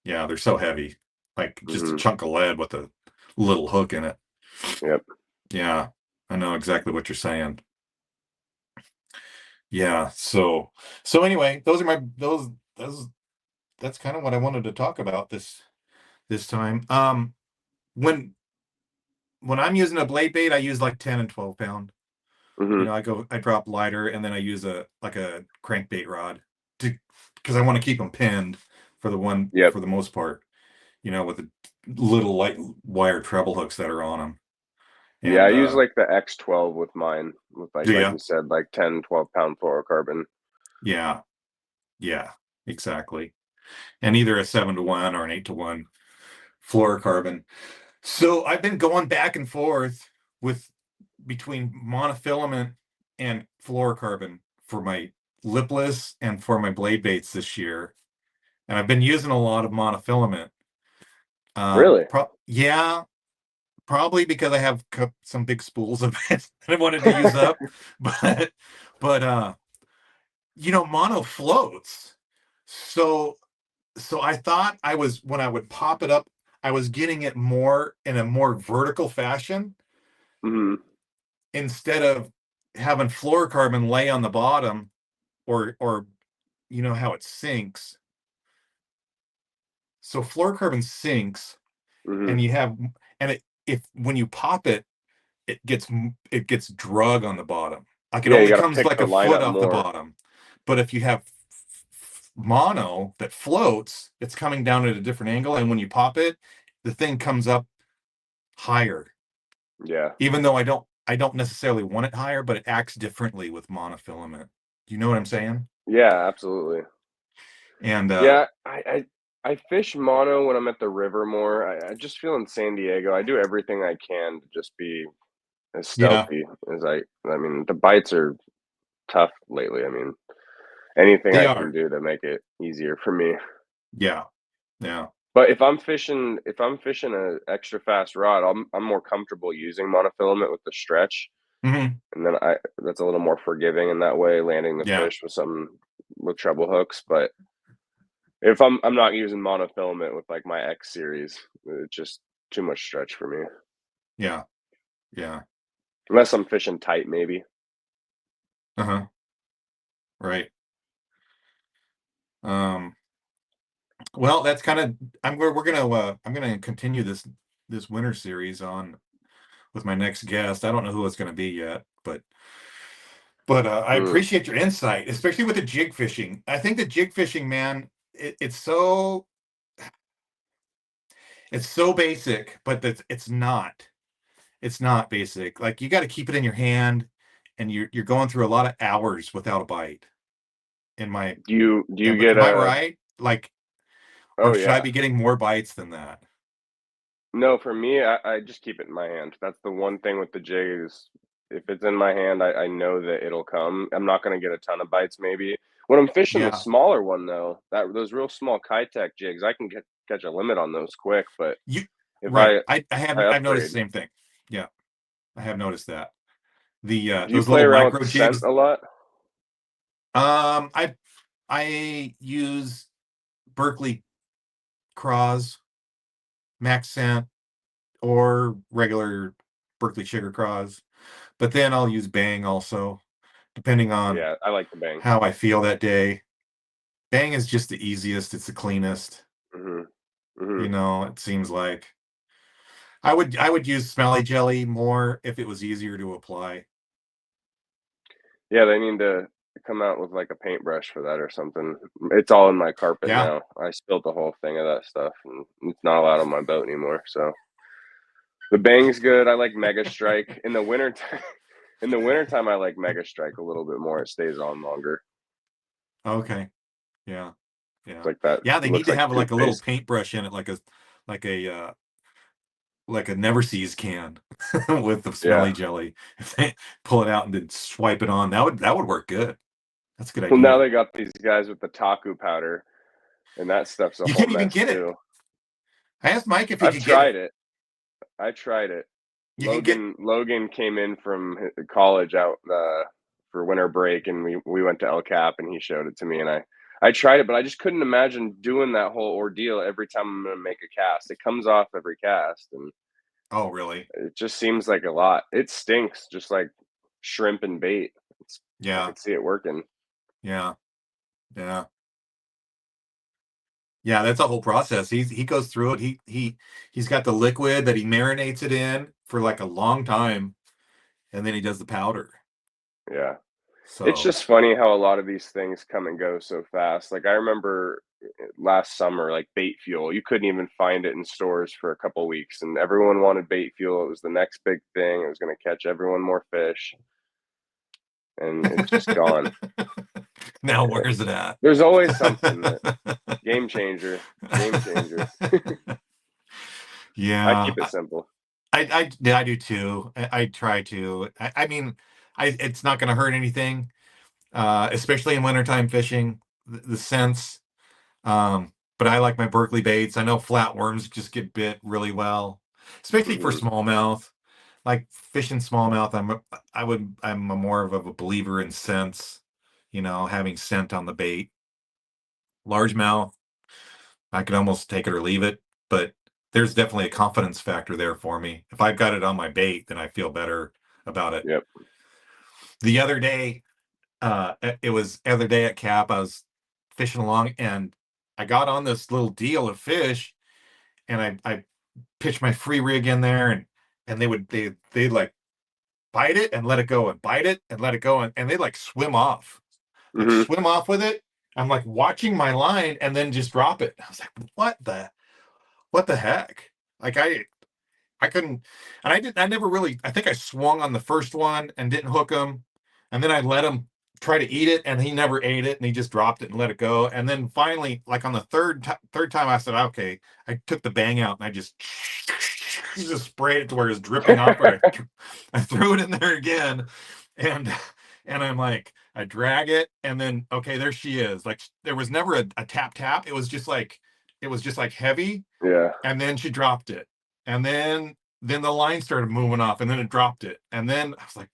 yeah, they're so heavy. Like just a Hmm. chunk of lead with a little hook in it. Yep. Yeah, I know exactly what you're saying. Yeah, so anyway, those are my those that's kind of what I wanted to talk about this time. When I'm using a blade bait, I use like 10 and 12 pound. Hmm. I drop lighter, and then I use a crankbait rod to because I want to keep them pinned Yep. for the most part, with the little light wire treble hooks that are on them. Yeah, I And use like the X12 with mine, with do like you? you said, like 10, 12 pound fluorocarbon. Yeah, yeah, exactly. And either a 7-to-1 or an 8-to-1 fluorocarbon. So I've been going back and forth with between monofilament and fluorocarbon for my lipless and for my blade baits this year, and I've been using a lot of monofilament. Really? Yeah, probably because I have some big spools of it that I wanted to use up, but but mono floats. So I thought I was when I would pop it up, I was getting it more in a more vertical fashion Hmm. instead of having fluorocarbon lay on the bottom or you know how it sinks. So fluorocarbon sinks, Mm-hmm. and you have, and it, if when you pop it, it gets drug on the bottom. Like it Yeah, you only got to comes pick like the a line foot up off the more. bottom. But if you have mono that floats, it's coming down at a different angle, and when you pop it, the thing comes up higher. Yeah. Even though I don't necessarily want it higher, but it acts differently with monofilament. Do you know what I'm saying? Yeah, absolutely. And Yeah, I fish mono when I'm at the river more. I just feel in San Diego, I do everything I can to just be as yeah, stealthy as I mean, the bites are tough lately. I mean, anything they I can are. do to make it easier for me. Yeah, yeah. But if I'm fishing a extra fast rod, I'm more comfortable using monofilament with the stretch, Hmm. and then I that's a little more forgiving in that way, landing the Yeah, fish with some with treble hooks. But if I'm not using monofilament with like my X series, it's just too much stretch for me. yeah, yeah. Unless I'm fishing tight, maybe. Uh-huh. Right. Um, well, that's kind of I'm gonna continue this winter series on with my next guest. I don't know who it's gonna be yet, but I Mm. appreciate your insight, especially with the jig fishing. I think the jig fishing, man, it's so basic, but it's not. It's not basic. Like you got to keep it in your hand, and you're going through a lot of hours without a bite. In my, Do you get am I a? right? Like, or Oh should I yeah. be getting more bites than that? No, for me, I just keep it in my hand. That's the one thing with the jig is if it's in my hand, I know that it'll come. I'm not gonna get a ton of bites maybe. When I'm fishing the Yeah, smaller one though, that those real small Kitech jigs, I can catch a limit on those quick. But you if right. I I've noticed upgrade, the same thing. Yeah, I have noticed that. do you Those play little around with micro the scent jigs. a lot? Um, I I use Berkeley Craws, Max Scent, or regular Berkeley Sugar Craws. But then I'll use Bang also, depending on Yeah, I like the bang. how I feel that day. Bang is just the easiest, it's the cleanest. Hmm. You Hmm. know, it seems like I would use smelly jelly more if it was easier to apply. Yeah, they need to come out with like a paintbrush for that or something. It's all in my carpet Yeah. now. I spilled the whole thing of that stuff, and it's not allowed on my boat anymore. So the bang's good. I like Mega Strike in the winter. In the wintertime, I like Mega Strike a little bit more. It stays on longer. Okay. Yeah. It's Yeah. like that. Yeah, they It need looks to like have like a little toothpaste. paintbrush in it, like a like a never sees can with the Yeah. smelly jelly. If they pull it out and then swipe it on, that would work good. That's a good Well, now idea. they got these guys with the taku powder, and that stuff's a You whole can't even mess get it. too. I asked Mike if he I've could get tried it. it. I tried it. You can get Logan came in from college out for winter break, and we went to El Cap, and he showed it to me, and I tried it, but I just couldn't imagine doing that whole ordeal every time I'm gonna make a cast. It comes off every cast, and Oh, really? it just seems like a lot. It stinks, just like shrimp and bait. I Yeah. could see it working. Yeah. Yeah. Yeah, that's a whole process. He goes through it. He's got the liquid that he marinates it in for like a long time, and then he does the powder. Yeah. It's So, just funny how a lot of these things come and go so fast. Like I remember last summer, like bait fuel, you couldn't even find it in stores for a couple weeks, and everyone wanted bait fuel. It was the next big thing. It was going to catch everyone more fish, and it's just gone. now where's it at? There's always something that game changer, game changer. I Yeah, keep it simple. yeah, I do too. I try to. I mean, it's not going to hurt anything, especially in wintertime fishing. The scents. But I like my Berkeley baits. I know flatworms just get bit really well, especially for Hmm. smallmouth. Like fishing smallmouth, I'm a more of a believer in scents. You know, having scent on the bait. Largemouth, I could almost take it or leave it, but there's definitely a confidence factor there for me. If I've got it on my bait, then I feel better about it. Yep. The other day, it was the other day at Cap. fishing along, and I got on this little deal of fish, and I pitched my free rig in there, and they'd like bite it and let it go, and bite it and let it go, and they'd like Hmm. swim off with it. I'm like watching my line and then just drop it. I was like, what the heck? Like I couldn't, and I never really, I think I swung on the first one and didn't hook him. And then I let him try to eat it, and he never ate it, and he just dropped it and let it go. And then finally, like on the third time, I said, okay, I took the bang out and I just just sprayed it to where it's dripping off where I threw it in there again. And, and I'm like, I drag it, and then, okay, there she is. Like there was never a tap tap. It was just like heavy, Yeah. and then she dropped it, and then the line started moving off, and then it dropped it, and then I was like,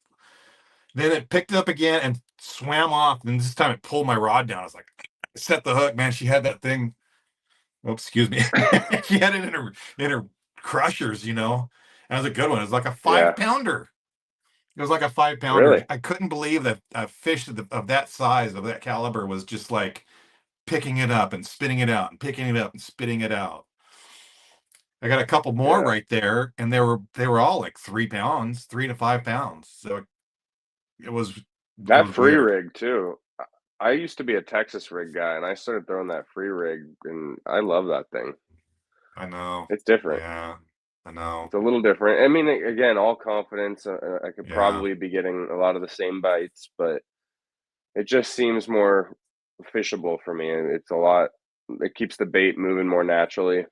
then it picked it up again and swam off, and this time it pulled my rod down. I was like, set the hook, man. She had that thing. Oh, excuse me. She had it in her crushers, that was a good one. It was like a five Yeah. pounder. It was like a 5 pounder. Really? I couldn't believe that a fish of that size, of that caliber, was just like picking it up and spitting it out and picking it up and spitting it out. I got a couple more Yeah. right there, and they were all like 3 pounds, 3 to 5 pounds. So it was it That was free weird. rig too. I used to be a Texas rig guy, and I started throwing that free rig, and I love that thing. I know. It's different. Yeah, I know. It's a little different. I mean, again, all confidence. I could Yeah. probably be getting a lot of the same bites, but it just seems more fishable for me. And it's a lot. It keeps the bait moving more naturally,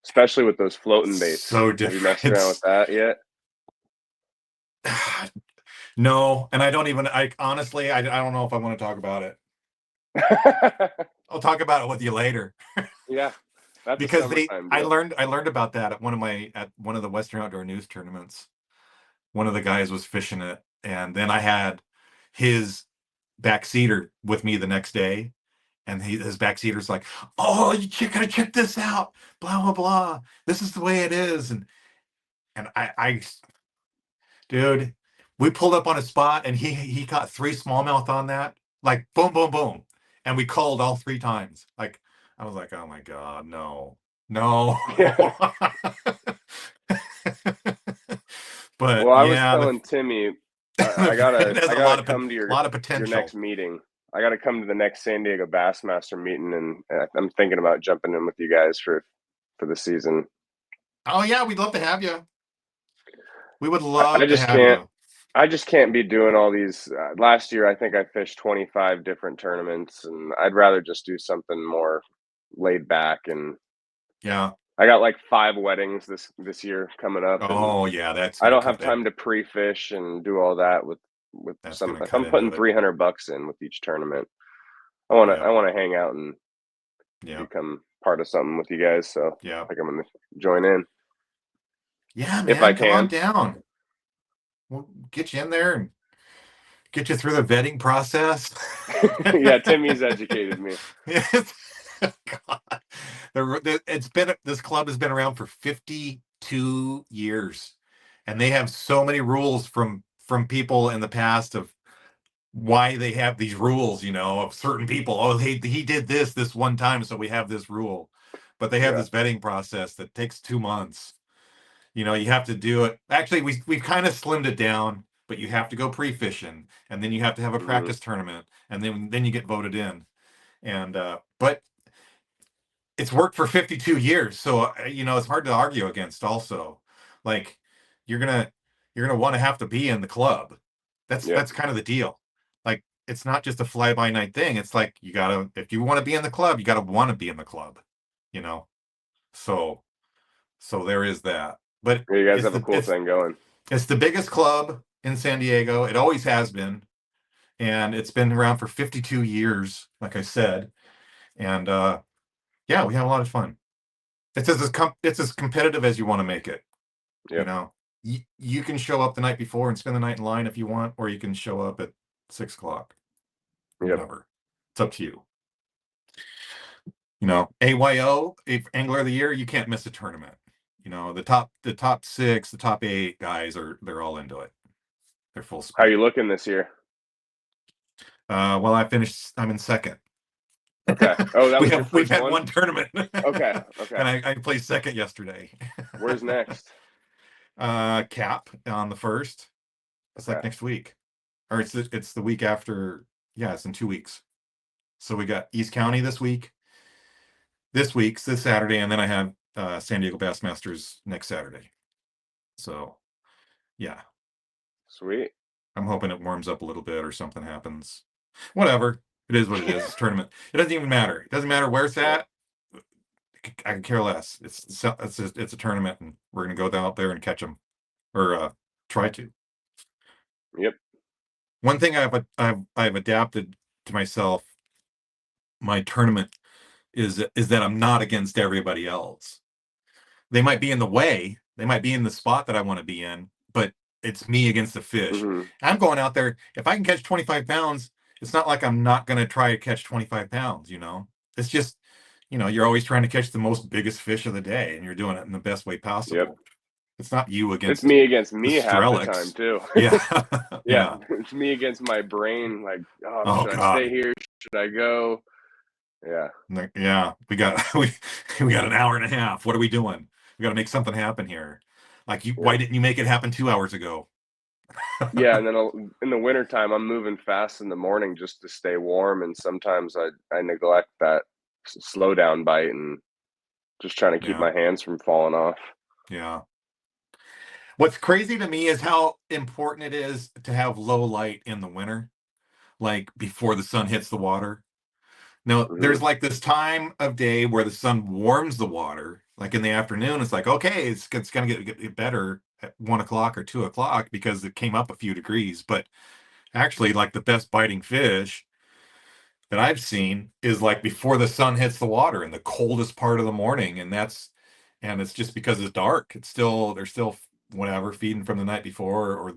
especially with those floating baits. So Have you different. messed around with that yet? No, and I don't even. I honestly, I don't know if I want to talk about it. I'll talk about it with you later. Yeah, that's a Because they summertime I deal. learned I learned about that at one of the Western Outdoor News tournaments. One of the guys was fishing it, and then I had his backseater with me the next day, and his backseater's like, "Oh, you gotta check this out, blah blah blah. This is the way it is." And I dude, we pulled up on a spot, and he caught three smallmouth on that, like boom boom boom, and we called all 3 times. Like I was like, "Oh my god, no, no." Yeah. But Well, I was yeah, telling Timmy, it has I a gotta lot of come to lot of your next potential. meeting. I gotta come to the next San Diego Bassmaster meeting, and I'm thinking about jumping in with you guys for the season. Oh yeah, we'd love to have you. We would I love to just have can't. you. I just can't be doing all these. Last year, I think I fished 25 different tournaments, and I'd rather just do something more laid back. And Yeah. I got like 5 weddings this year coming up, and Oh yeah, that's I gonna don't have cut that. time to pre-fish and do all that with That's some. gonna If cut I'm into putting it. $300 in with each tournament, I wanna Yeah. I wanna hang out and Yeah. become part of something with you guys. So Yeah. I think I'm gonna join in Yeah, if I man, come on can. down. We'll get you in there and get you through the vetting process. Yeah, Timmy's educated me. It's- God. This club has been around for 52 years, and they have so many rules from people in the past of why they have these rules, of certain people. Oh, he did this one time, so we have this rule. But they have Yeah. this vetting process that takes 2 months. You have to do it. Actually, we've kind of slimmed it down, but you have to go pre-fishing, and then you have to have a Hmm. practice tournament, and then you get voted in. And but it's worked for 52 years, so it's hard to argue against. Also, like you're gonna you're gonna want to have to be in the club. That's Yep. that's kind of the deal. Like it's not just a fly by night thing. It's like you gotta, if you want to be in the club, you gotta want to be in the club. You know. So there is that. But You guys it's have a the cool it's thing going. it's the biggest club in San Diego. It always has been, and it's been around for 52 years, like I said. And yeah, we have a lot of fun. It's as competitive as you want to make it. You Yep. know, you can show up the night before and spend the night in line if you want, or you can show up at 6 o'clock. Yep. Whatever. It's up to you. AYO, if Angler of the Year, you can't miss a tournament. The top six, the top eight guys they're all into it. They're full How you speed. looking this year? Well, I'm in second. Okay. Oh, that was your We've first had one? one tournament. Okay. Okay. And I placed second yesterday. Where's next? Cap on the first. It's like Okay. next week. Or it's the week after. Yeah, it's in 2 weeks. So we got East County this Saturday, and then I have San Diego Bassmasters next Saturday. So yeah, Sweet. I'm hoping it warms up a little bit or something happens. Whatever. It is what it is. It's a tournament. It doesn't even matter. It doesn't matter where it's Yeah. at. I can care less. It's a tournament, and we're gonna go out there and catch them, or try to. Yep. One thing I've adapted to myself, my tournament is that I'm not against everybody else. They might be in the way, they might be in the spot that I want to be in, but it's me against the fish. Hmm. I'm going out there. If I can catch 25 pounds, it's not like I'm not going to try to catch 25 pounds, It's just, you're always trying to catch the most biggest fish of the day, and you're doing it in the best way Yep. possible. It's not you It's against me against the me half the time Strelix. too. Yeah. Yeah. Yeah. It's me against my brain. Like, oh, Oh should I stay God. here? Should I go? Yeah. Yeah. We got an hour and a half. What are we doing? We got to make something happen here. Like why Yep. didn't you make it happen 2 hours ago? Yeah, and then in the wintertime, I'm moving fast in the morning just to stay warm, and sometimes I neglect that slow down bite and just trying to keep Yeah. my hands from falling off. Yeah. What's crazy to me is how important it is to have low light in the winter, like before the sun hits the water. Now, Hmm. there's like this time of day where the sun warms the water, like in the afternoon. It's like, okay, it's going to get better at 1 o'clock or 2 o'clock because it came up a few degrees. But actually, like the best biting fish that I've seen is like before the sun hits the water in the coldest part of the morning. And it's just because it's dark. They're still whatever feeding from the night before or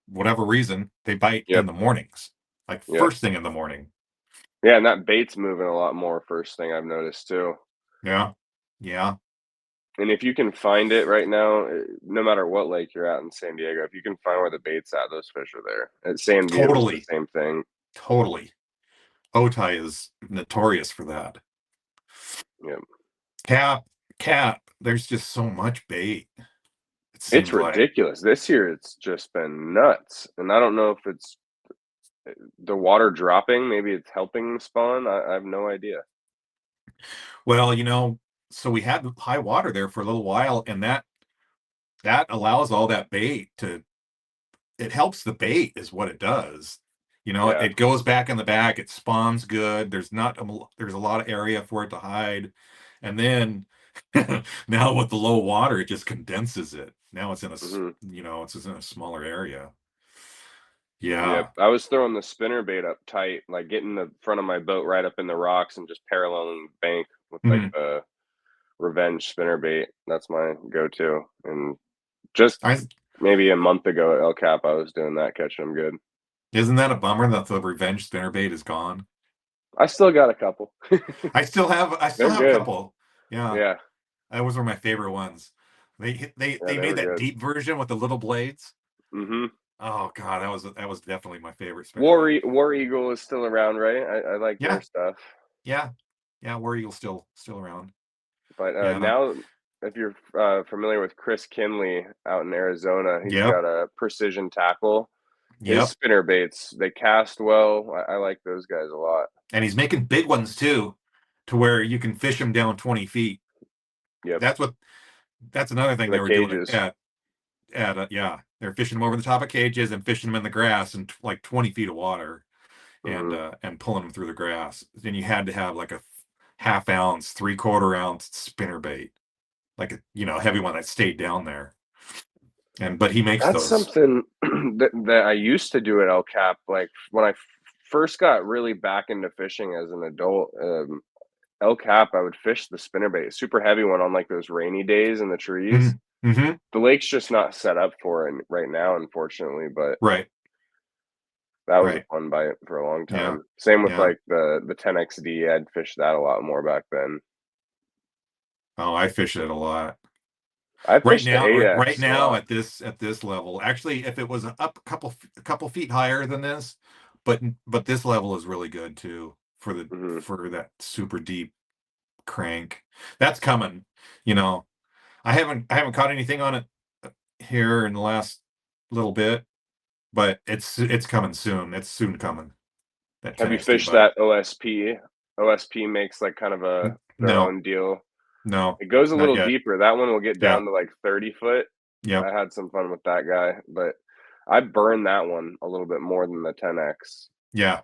whatever reason they bite in Yep. the mornings, like Yep. first thing in the morning. Yeah, and that bait's moving a lot more first thing I've noticed too. Yeah. Yeah. And if you can find it right now, no matter what lake you're at in San Diego, if you can find where the bait's at, those fish are there. At San Diego's the Totally. same thing. Totally. Otai is notorious for that. Yep. Cap, there's just so much bait, it It's seems like. ridiculous. This year it's just been nuts. And I don't know if it's the water dropping, maybe it's helping spawn. I have no idea. Well, so we had high water there for a little while, and that allows all that bait it helps the bait is what it does. Yeah. It goes back in the bag, it spawns good. There's a lot of area for it to hide. And then now with the low water, it just condenses it. Now Hmm. it's just in a smaller area. Yep. Yeah. I was throwing the spinner bait up tight, like getting the front of my boat right up in the rocks and just paralleling the bank with like Mhm. the revenge spinner bait. That's my go-to. And just I maybe a month ago at El Cap, I was doing that, catching them good. Isn't that a bummer that the revenge spinnerbait is gone? I still got a couple. I still They're have a good. couple. Yeah. Yeah. Those were my favorite ones. Yeah, They they made were that good. deep version with the little blades. Hmm. Oh God, that was definitely my favorite spinnerbait. War Eagle is still around, right? I like their Yeah, stuff. yeah, yeah. War Eagle's still around. But Yeah. now, if you're familiar with Chris Kinley out in Arizona, he's Yep. got a precision tackle. His Yep. spinner baits, they cast well. I like those guys a lot. And he's making big ones too, to where you can fish them down 20 feet. Yep. That's what. That's another thing The they were doing cages. yeah. They're fishing them over the top of cages and fishing them in the grass in like 20 feet of water Hmm. and pulling them through the grass. Then you had to have like a half ounce, 3/4 ounce spinner bait, like a heavy one that stayed down there. But he makes That's those. something that I used to do at El Cap. Like when I first got really back into fishing as an adult, El Cap, I would fish the spinnerbait, super heavy one on like those rainy days in the trees. Mhm. Mhm. The lake's just not set up for it right now, unfortunately, but Right. that was a Right. fun bite for a long Yeah. time. Same with Yeah. like the 10XD. I'd fish that a lot more back then. Oh, I fish it a lot. I Right fished the now, right 8X a now lot. at this level. Actually, if it was up a couple feet higher than this, but this level is really good too Hmm. for that super deep crank. That's coming. You know, I haven't caught anything on it here in the last little bit, but it's coming soon. It's soon coming. That Have you 10XD fished bite. that OSP? OSP makes like kind of a their No, own deal. no, It goes a not little yet. deeper. That one will get Yeah, down to like 30 foot. yep, I had some fun with that guy, but I burned that one a little bit more than the 10X. yeah,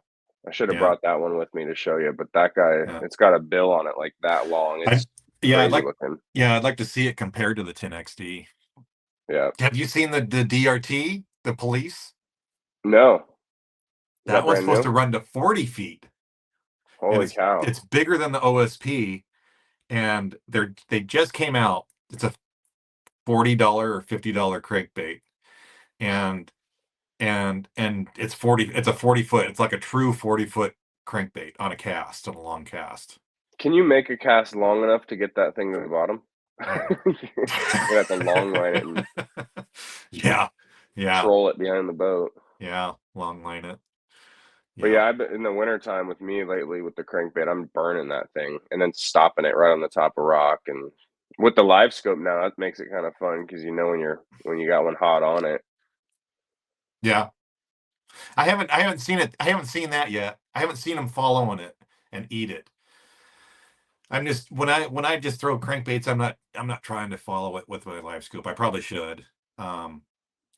I should have yeah, brought that one with me to show you, but that guy, yeah. it's got a bill on it like that long. I It's yeah, crazy looking. I'd like to see it compared to the 10XD. Yeah. Have you seen the DRT, the police? No. Is that That one's brand supposed to new? run to 40 feet, and Holy cow. it's bigger than the OSP, and they just came out. It's a $40 or $50 crankbait, and it's 40. It's a 40 foot. It's like a true 40 foot crankbait on a cast, on a long cast. Can you make a cast long enough to get that thing to the bottom? Oh, You have to long line it and yeah, yeah, troll it behind the boat. yeah. Long line it. But Yeah, yeah, I've been in the wintertime with me lately with the crankbait, I'm burning that thing and then stopping it right on the top of rock. And with the live scope now, that makes it kind of fun because you know when you got one hot on it. yeah. I haven't seen it. I haven't seen that yet. I haven't seen them following it and eat it. I'm just when I just throw crankbaits, I'm not trying to follow it with my live scoop. I probably should. Um,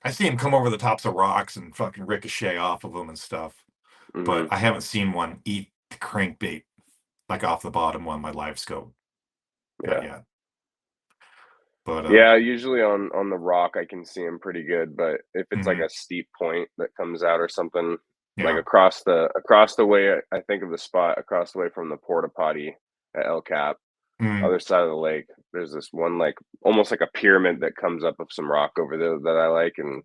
I see them come over the tops of rocks and fucking ricochet off of them and stuff, but Hmm. I haven't seen one eat the crankbait like off the bottom on my live scope. Not Yeah. yet. But Yeah, usually on the rock I can see them pretty good, but if it's like mhm, a steep point that comes out or something, like yeah. across the way, I think of the spot across the way from the porta potty at El Cap, Mm, other side of the lake. There's this one like almost like a pyramid that comes up of some rock over there that I like, and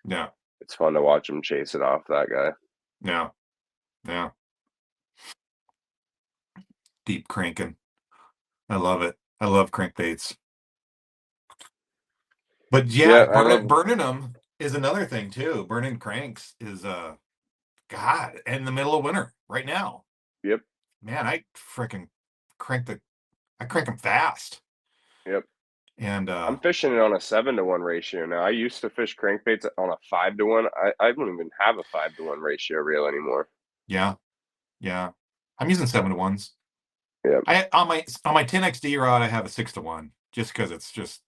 yeah. it's fun to watch him chase it off that guy. Yeah. Yeah. Deep cranking. I love it. I love crankbaits. But Yeah, yeah, I love. burning them is another thing too. Burning cranks is God in the middle of winter right now. Yep, Man, crank the I crank them fast. yep. And I'm fishing it on a 7-to-1 ratio now. I used to fish crankbaits on a 5-to-1. I don't even have a 5-to-1 ratio reel anymore. yeah, yeah. I'm using 7 to 1s. Yep, I on my 10XD rod I have a 6 to 1 just because it's just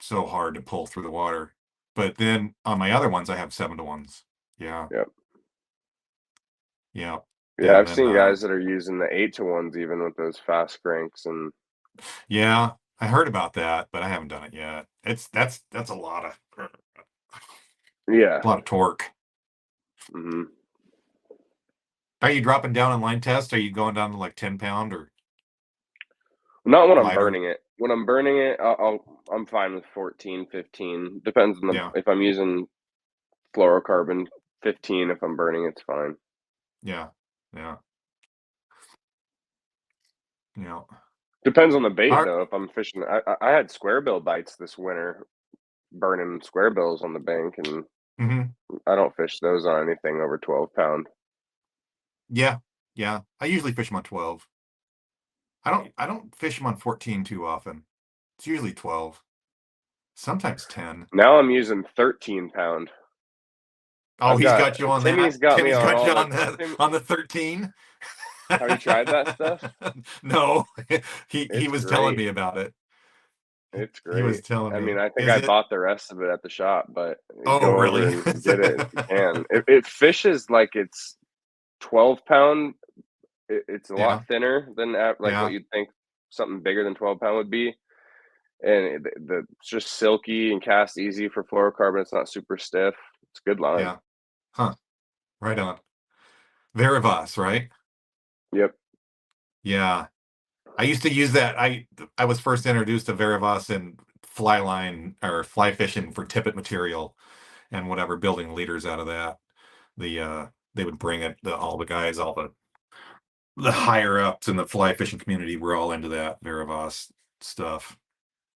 so hard to pull through the water. But then on my other ones I have 7 to 1s. Yeah, yep. yeah. Yeah, And I've then seen guys that are using the 8-to-1s even with those fast cranks, and yeah, I heard about that, but I haven't done it yet. That's yeah. a lot of torque. Hmm. Are you dropping down in line test? Are you going down to like 10 pound or Not when I'm lighter? burning it. When I'm burning it, I'm fine with 14, 15. Depends on the Yeah, if I'm using fluorocarbon, 15. If I'm burning, it's fine. yeah, yeah, yeah. Depends on the bait Are though. If I'm fishing, I had square bill bites this winter, burning square bills on the bank, and hmm I don't fish those on anything over 12 pound. yeah, yeah. I usually fish them on 12. I don't fish them on 14 too often. It's usually 12, sometimes 10. Now I'm using 13 pound. Oh, I've he's got got you on that. Timmy's got me Timmy's on got all you the on the Tim. on the 13. Have you tried that stuff? No, he It's was telling great. me about it. It's He was great. telling I mean, me. I think Is I it? bought the rest of it at the shop, but Oh, go over really? and get it if you can. It fishes like it's 12 pound. It's a lot Yeah, thinner than like what yeah, you'd think something bigger than 12 pound would be, and it's just silky and cast easy for fluorocarbon. It's not super stiff. It's a good line. yeah. Huh. Right on. Verivas, right? Yep. Yeah. I used to use that. I was first introduced to Verivas in fly line or fly fishing for tippet material and whatever, building leaders out of that. They would bring it, all the guys, all the higher ups in the fly fishing community were all into that Verivas stuff.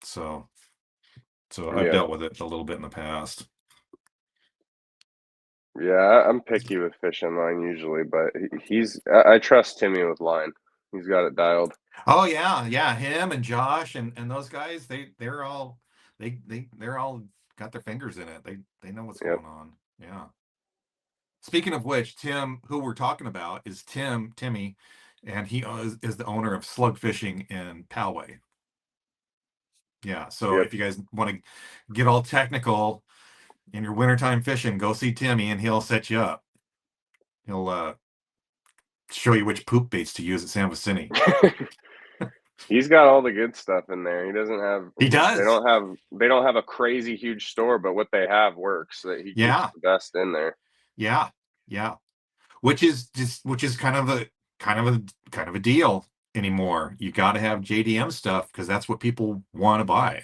So I've Yeah. dealt with it a little bit in the past. Yeah, I'm picky with fishing line usually, but I trust Timmy with line. He's got it dialed. Oh yeah, yeah. Him and Josh and those guys, they're all they're all got their fingers in it. They know what's Yep. going on. Yeah. Speaking of which, Tim, who we're talking about, is Timmy, and he is the owner of Slug Fishing in Poway. Yeah. So Yep. if you guys want to get all technical in your wintertime fishing, go see Timmy and he'll set you up. He'll show you which poop baits to use at San Vicente. He's got all the good stuff in there. He doesn't have He does. they don't have a crazy huge store, but what they have works. That he keeps Yeah. the best in there. Yeah. Yeah. Which is kind of a deal anymore. You got to have JDM stuff because that's what people want to buy,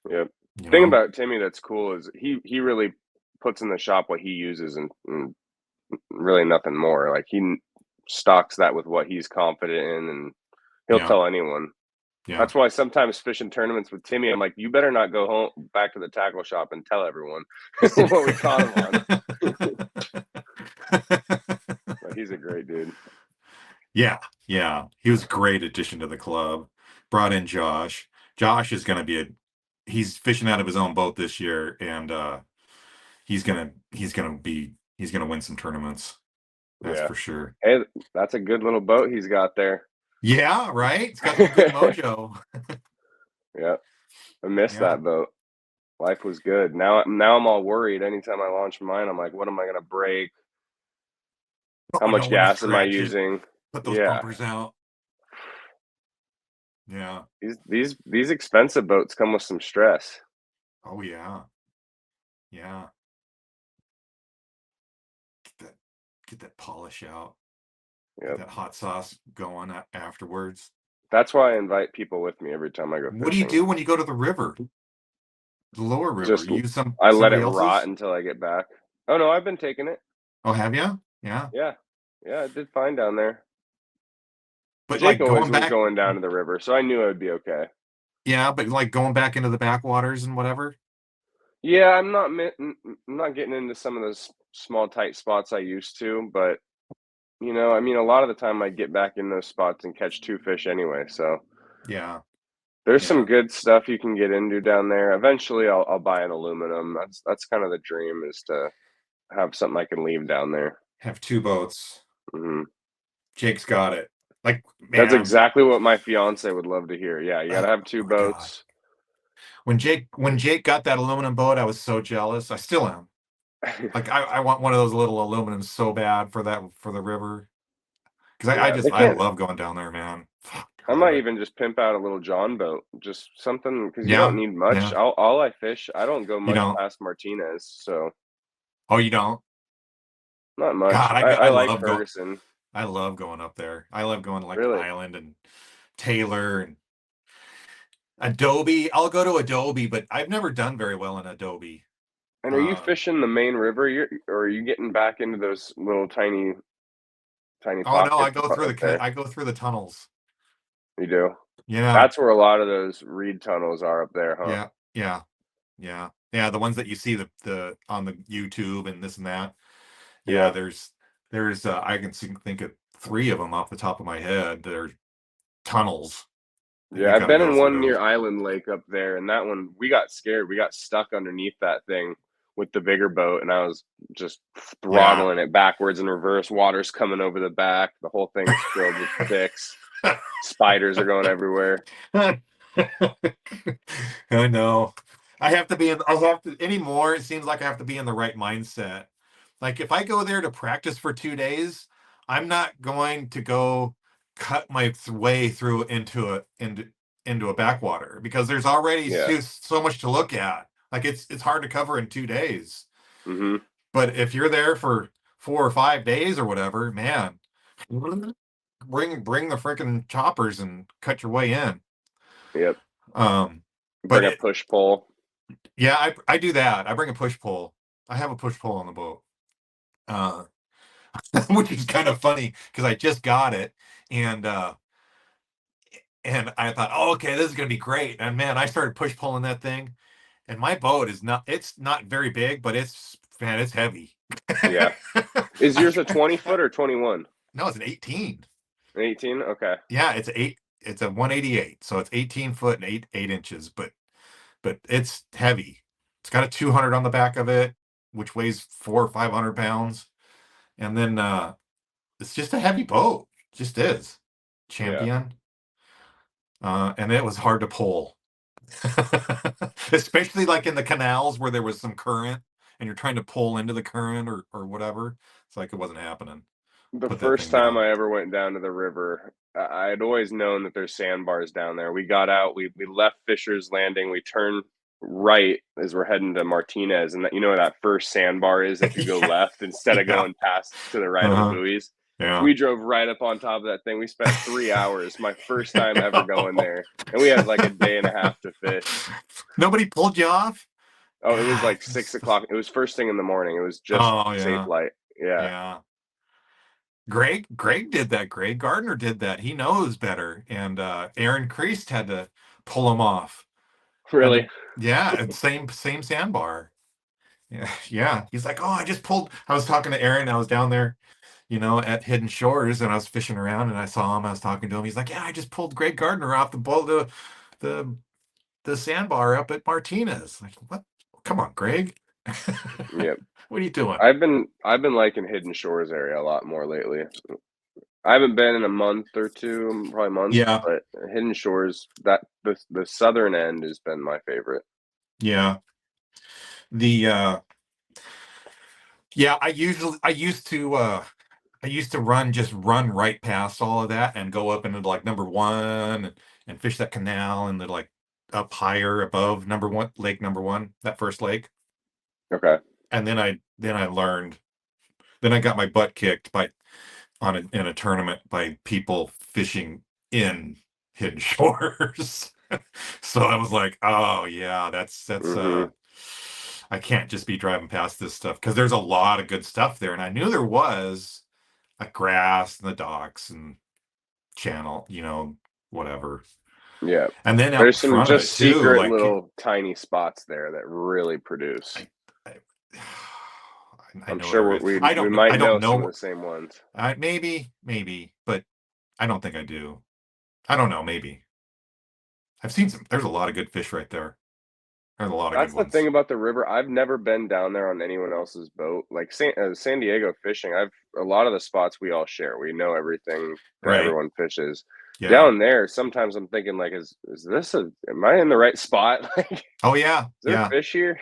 Yep. you Thing know? about Timmy that's cool is he really puts in the shop what he uses and really nothing more. Like he stocks that with what he's confident in, and he'll Yeah. tell anyone. Yeah. That's why sometimes fishing tournaments with Timmy, I'm like, you better not go home back to the tackle shop and tell everyone what we caught him on. But he's a great dude. Yeah. Yeah. He was a great addition to the club. Brought in Josh. Josh is going to be he's fishing out of his own boat this year and he's going to win some tournaments. That's Yeah. for sure. Hey, that's a good little boat he's got there. Yeah, right? It's got some good mojo. Yeah. I miss Yeah. that boat. Life was good. Now I'm all worried. Anytime I launch mine, I'm like, what am I gonna break? How Oh, I much don't want to gas am I scratch it. using? Put those Yeah. bumpers out. Yeah. These expensive boats come with some stress. Oh yeah. Yeah. Get that get that polish out. Get Yep. that hot sauce going afterwards. That's why I invite people with me every time I go What do you fishing. do when you go to the river? The lower river? Just You use I let it somebody rot else's? until I get back. Oh no, I've been taking it. Oh, have you? Yeah. Yeah. Yeah, I did fine down there. But Jake like always going was back, going down to the river, so I knew I'd be okay. yeah, but like going back into the backwaters and whatever. Yeah, I'm not getting into some of those small tight spots I used to, but I mean, a lot of the time I get back in those spots and catch two fish anyway. So Yeah. there's some Yeah. good stuff you can get into down there. Eventually, I'll buy an aluminum. That's kind of the dream is to have something I can leave down there. Have two boats. Hmm. Jake's got it. Like, That's man, exactly what my fiance would love to hear. Yeah, you got to oh have two my God. boats. When Jake got that aluminum boat, I was so jealous. I still am. Like I want one of those little aluminums so bad for the river. Because Yeah, they I can't. love going down there, man. Fuck, I I love might it. even just pimp out a little John boat, just something because you don't Yeah, need much. yeah. All I fish, I don't go You much don't. past Martinez, so Oh, you don't? not much. God, I like Ferguson, I love going up there. I love going to like really. Island and Taylor and Adobe. I'll go to Adobe, but I've never done very well in Adobe. And are you Uh, fishing the main river? Or are you getting back into those little tiny oh no, pockets up there? I go through the tunnels. You do. Yeah, That's where a lot of those reed tunnels are up there, huh? yeah, yeah, yeah, yeah. The ones that you see the on the YouTube and this and that. Yeah, Yep. there's I can think of three of them off the top of my head. They're tunnels that Yeah, you I've got to been go in one through. near Island Lake up there, and that one we got scared. We got stuck underneath that thing with the bigger boat, and I was just Yeah. throttling it backwards and reverse. Water's coming over the back. The whole thing's filled with ticks. Spiders are going everywhere. I know. I have to anymore. It seems like I have to be in the right mindset. Like if I go there to practice for 2 days, I'm not going to go cut my way through into a backwater because there's already Yeah. so much to look at. Like it's hard to cover in 2 days. Hmm. But if you're there for 4 or 5 days or whatever, man, bring the freaking choppers and cut your way in. Yep. Um, but Bring a push pole. yeah, I do that. I bring a push pole. I have a push pole on the boat, uh, which is kind of funny because I just got it and I thought, oh, okay, this is gonna be great. And man, I started push pulling that thing, and my boat is not. It's not very big, but it's man, it's heavy. Yeah. Is yours a 20 foot or 21? No, it's an 18. 18? Okay. Yeah, it's a 188. So it's 18 foot and 8 inches, but it's heavy. It's got a 200 on the back of it, which weighs 400 or 500 pounds. And then it's just a heavy boat. It just is. Yeah. Champion. And it was hard to pull. Especially like in the canals where there was some current and you're trying to pull into the current or whatever. It's like it wasn't happening. The Put that first thing time down. I ever went down to the river, I'd always known that there's sandbars down there. We got out, we left Fisher's Landing, we turned right as we're heading to Martinez, and that, you know where that first sandbar is if you go Yeah. left instead of Yeah. going past to the right of the Uh-huh. buoys. Yeah. We drove right up on top of that thing. We spent 3 hours, my first time ever going there, and we had like a day and a half to fish. Nobody pulled you off? Oh, it was God. like 6 o'clock. It was first thing in the morning. It was just Oh safe yeah. light. Yeah, Yeah. Greg did that. Greg Gardner did that. He knows better. And Aaron Priest had to pull him off. Had to, really. yeah, and same sandbar. Yeah, yeah. He's like, oh, I just pulled. I was talking to Aaron. I was down there, at Hidden Shores, and I was fishing around, and I saw him. I was talking to him. He's like, yeah, I just pulled Greg Gardner off the boat, the the sandbar up at Martinez. Like, what? Come on, Greg. Yeah. What are you doing? I've been liking Hidden Shores area a lot more lately. I haven't been in a month or two, probably month, Yeah, but Hidden Shores, that the southern end has been my favorite. yeah. The yeah, I used to run right past all of that and go up into like number one and fish that canal and then like up higher above number one, lake number one, that first lake. Okay. And then I learned, then I got my butt kicked in a tournament by people fishing in Hidden Shores. So I was like, oh yeah, that's Mm-hmm. I can't just be driving past this stuff because there's a lot of good stuff there. And I knew there was like grass and the docks and channel, whatever. Yeah. And then out in There's some front of it just too, secret like little tiny spots there that really produce. I I I'm know sure there is. we might I don't know some of know. the same ones. Maybe, but I don't think I do. I don't know, maybe. I've seen some. There's a lot of good fish right there. There's a lot of good That's the ones. thing about the river. I've never been down there on anyone else's boat. Like San Diego fishing, I've a lot of the spots we all share. We know everything that Right. everyone fishes. Yeah. Down there, sometimes I'm thinking like, is this a? Am I in the right spot? Like, is Oh yeah. there Yeah. fish here?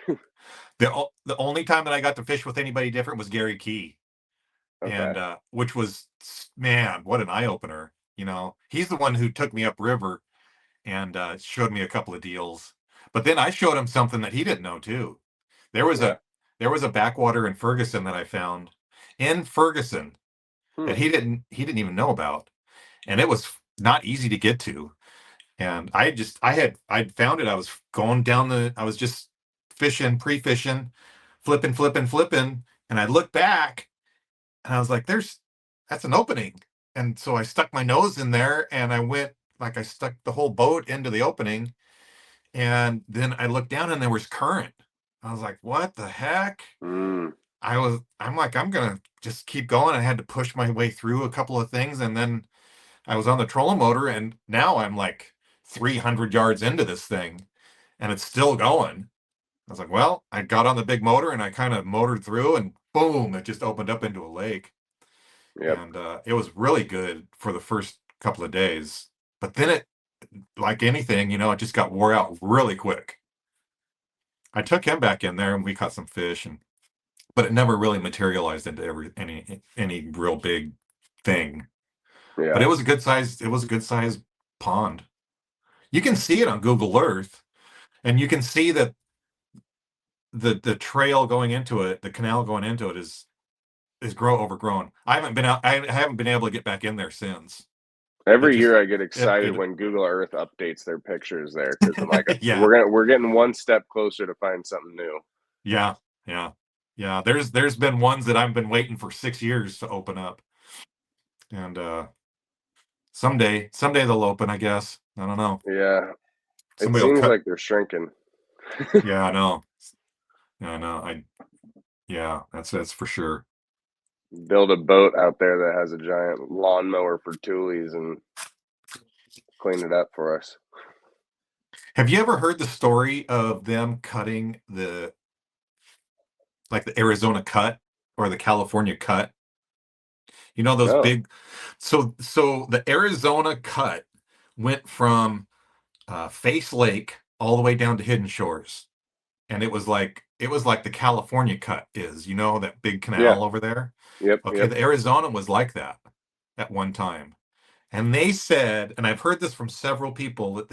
The only time that I got to fish with anybody different was Gary Key, Okay. and which was, man, what an eye opener. He's the one who took me upriver and showed me a couple of deals. But then I showed him something that he didn't know too. There was Yeah. a there was a backwater in Ferguson that I found in Ferguson Hmm. that he didn't even know about, and it was not easy to get to. And I'd found it. I was just fishing, pre-fishing, flipping, and I looked back and I was like, that's an opening. And so I stuck my nose in there and I stuck the whole boat into the opening. And then I looked down and there was current. I was like, what the heck? Mm. I'm like, I'm gonna just keep going. I had to push my way through a couple of things, and then I was on the trolling motor, and now I'm like 300 yards into this thing, and it's still going. I was like, well, I got on the big motor and I kind of motored through, and boom, it just opened up into a lake. Yep. And it was really good for the first couple of days. But then like anything, it just got wore out really quick. I took him back in there and we caught some fish, but it never really materialized into any real big thing. But Yeah. it was a good size pond. You can see it on Google Earth, and you can see that the trail going into it, the canal going into it is overgrown. I haven't been able to get back in there since. It Every just year I get it excited it when Google Earth updates their pictures there because I'm like, yeah, we're getting one step closer to find something new. yeah, yeah, yeah. There's been ones that I've been waiting for 6 years to open up, and someday they'll open. I guess I don't know. Yeah. It Somebody will seems cut. like they're shrinking. Yeah, I know. Yeah, I know. Yeah, that's for sure. Build a boat out there that has a giant lawnmower for toolies and clean it up for us. Have you ever heard the story of them cutting the like the Arizona cut or the California cut? You know those No. big so the Arizona cut went from Face Lake all the way down to Hidden Shores. And it was like the California cut is, that big Yeah. canal over there. Yep. Okay, Yep. the Arizona was like that at one time. And they said, and I've heard this from several people, that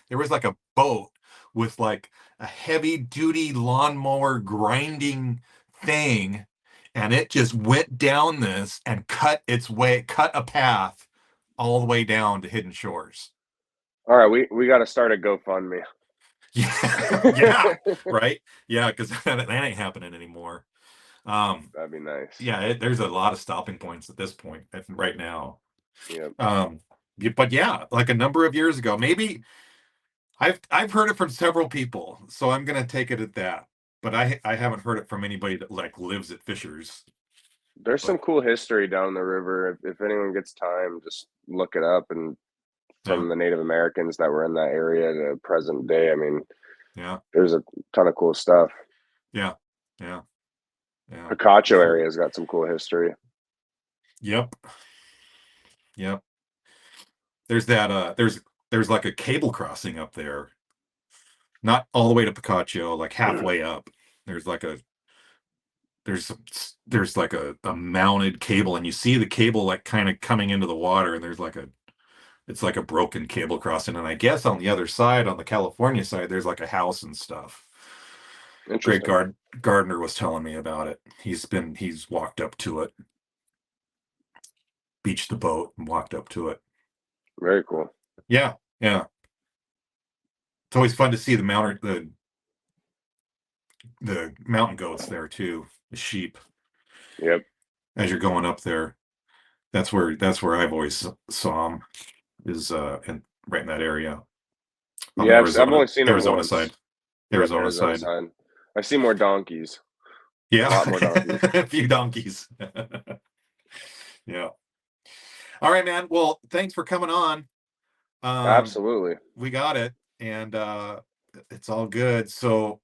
there was like a boat with like a heavy duty lawnmower grinding thing, and it just went down this and cut a path all the way down to Hidden Shores. All right. We got to start a GoFundMe. Yeah, yeah, right. Yeah, because that ain't happening anymore. Um, That'd be nice. yeah, there's a lot of stopping points at this point right now. Yep. Um, but yeah, like a number of years ago, maybe I've heard it from several people, so I'm gonna take it at that. But I haven't heard it from anybody that like lives at Fishers. There's some But cool history down the river. If anyone gets time, just look it up. And yeah, from the Native Americans that were in that area to present day, I mean, yeah, there's a ton of cool stuff. yeah, yeah, yeah, for Picacho sure. area's got some cool history. Yep, yep. There's that. There's like a cable crossing up there, not all the way to Picacho, like halfway up. There's like a there's there's like a mounted cable, and you see the cable like kind of coming into the water, and there's like a it's like a broken cable crossing. And I guess on the other side, on the California side, there's like a house and stuff. Greg Interesting. Gardner was telling me about it. He's walked up to it, beached the boat, and walked up to it. Very cool. Yeah, yeah. It's always fun to see the mountain goats there too, the sheep Yep. as you're going up there. That's where I've always saw them is right in that area on the Yeah, I've only seen them Arizona side. once. Yep, Arizona Arizona side. side. I see more donkeys. A Yeah, lot more donkeys. a few donkeys. Yeah. All right, man. Well, thanks for coming on. Um, Absolutely. we got it, and it's all good. So,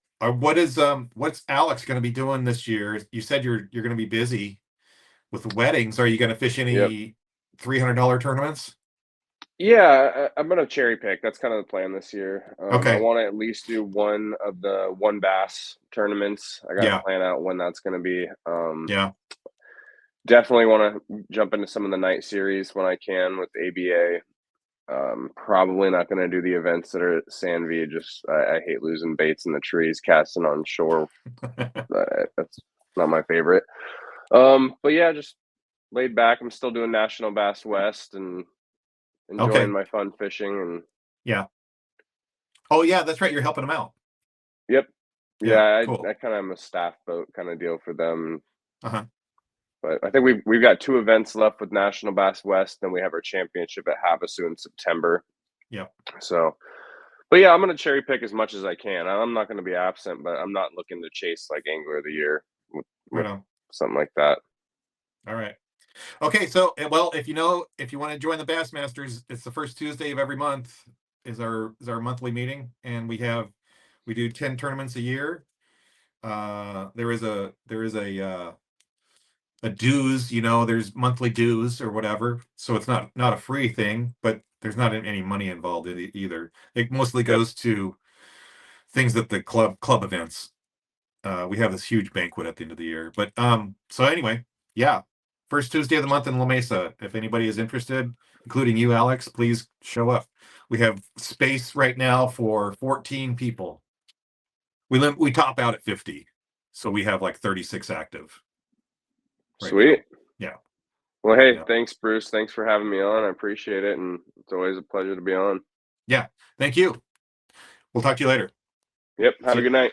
what's Alex going to be doing this year? You said you're going to be busy with weddings. Are you going to fish Yep. any $300 tournaments? Yeah, I'm gonna cherry pick. That's kind of the plan this year. I Okay. want to at least do one of the one bass tournaments. I got to Yeah. plan out when that's going to be. Yeah. Definitely want to jump into some of the night series when I can with ABA. Probably not going to do the events that are at Sandview. Just I hate losing baits in the trees, casting on shore. That's not my favorite. But yeah, just laid back. I'm still doing National Bass West and enjoying Okay. my fun fishing. And Yeah. Oh, yeah. That's right. You're helping them out. yep, Yeah. yeah, Cool. I kind of am a staff boat kind of deal for them. Uh-huh. But I think we've got two events left with National Bass West. Then we have our championship at Havasu in September. Yeah. So, but yeah, I'm gonna cherry pick as much as I can. I'm not gonna be absent, but I'm not looking to chase like Angler of the Year Right with on. something like that. All right. Okay, so well, if you want to join the Bassmasters, it's the first Tuesday of every month is our monthly meeting, and we do 10 tournaments a year. There is a dues, there's monthly dues or whatever, so it's not a free thing, but there's not any money involved in it either. It mostly Yep, goes to things that the club events. We have this huge banquet at the end of the year. But so anyway, yeah. First Tuesday of the month in La Mesa. If anybody is interested, including you, Alex, please show up. We have space right now for 14 people. We top out at 50. So we have like 36 active right sweet. now. Yeah. Well, hey, Yeah. thanks, Bruce. Thanks for having me on. I appreciate it, and it's always a pleasure to be on. Yeah. Thank you. We'll talk to you later. Yep. Have See a you. good night.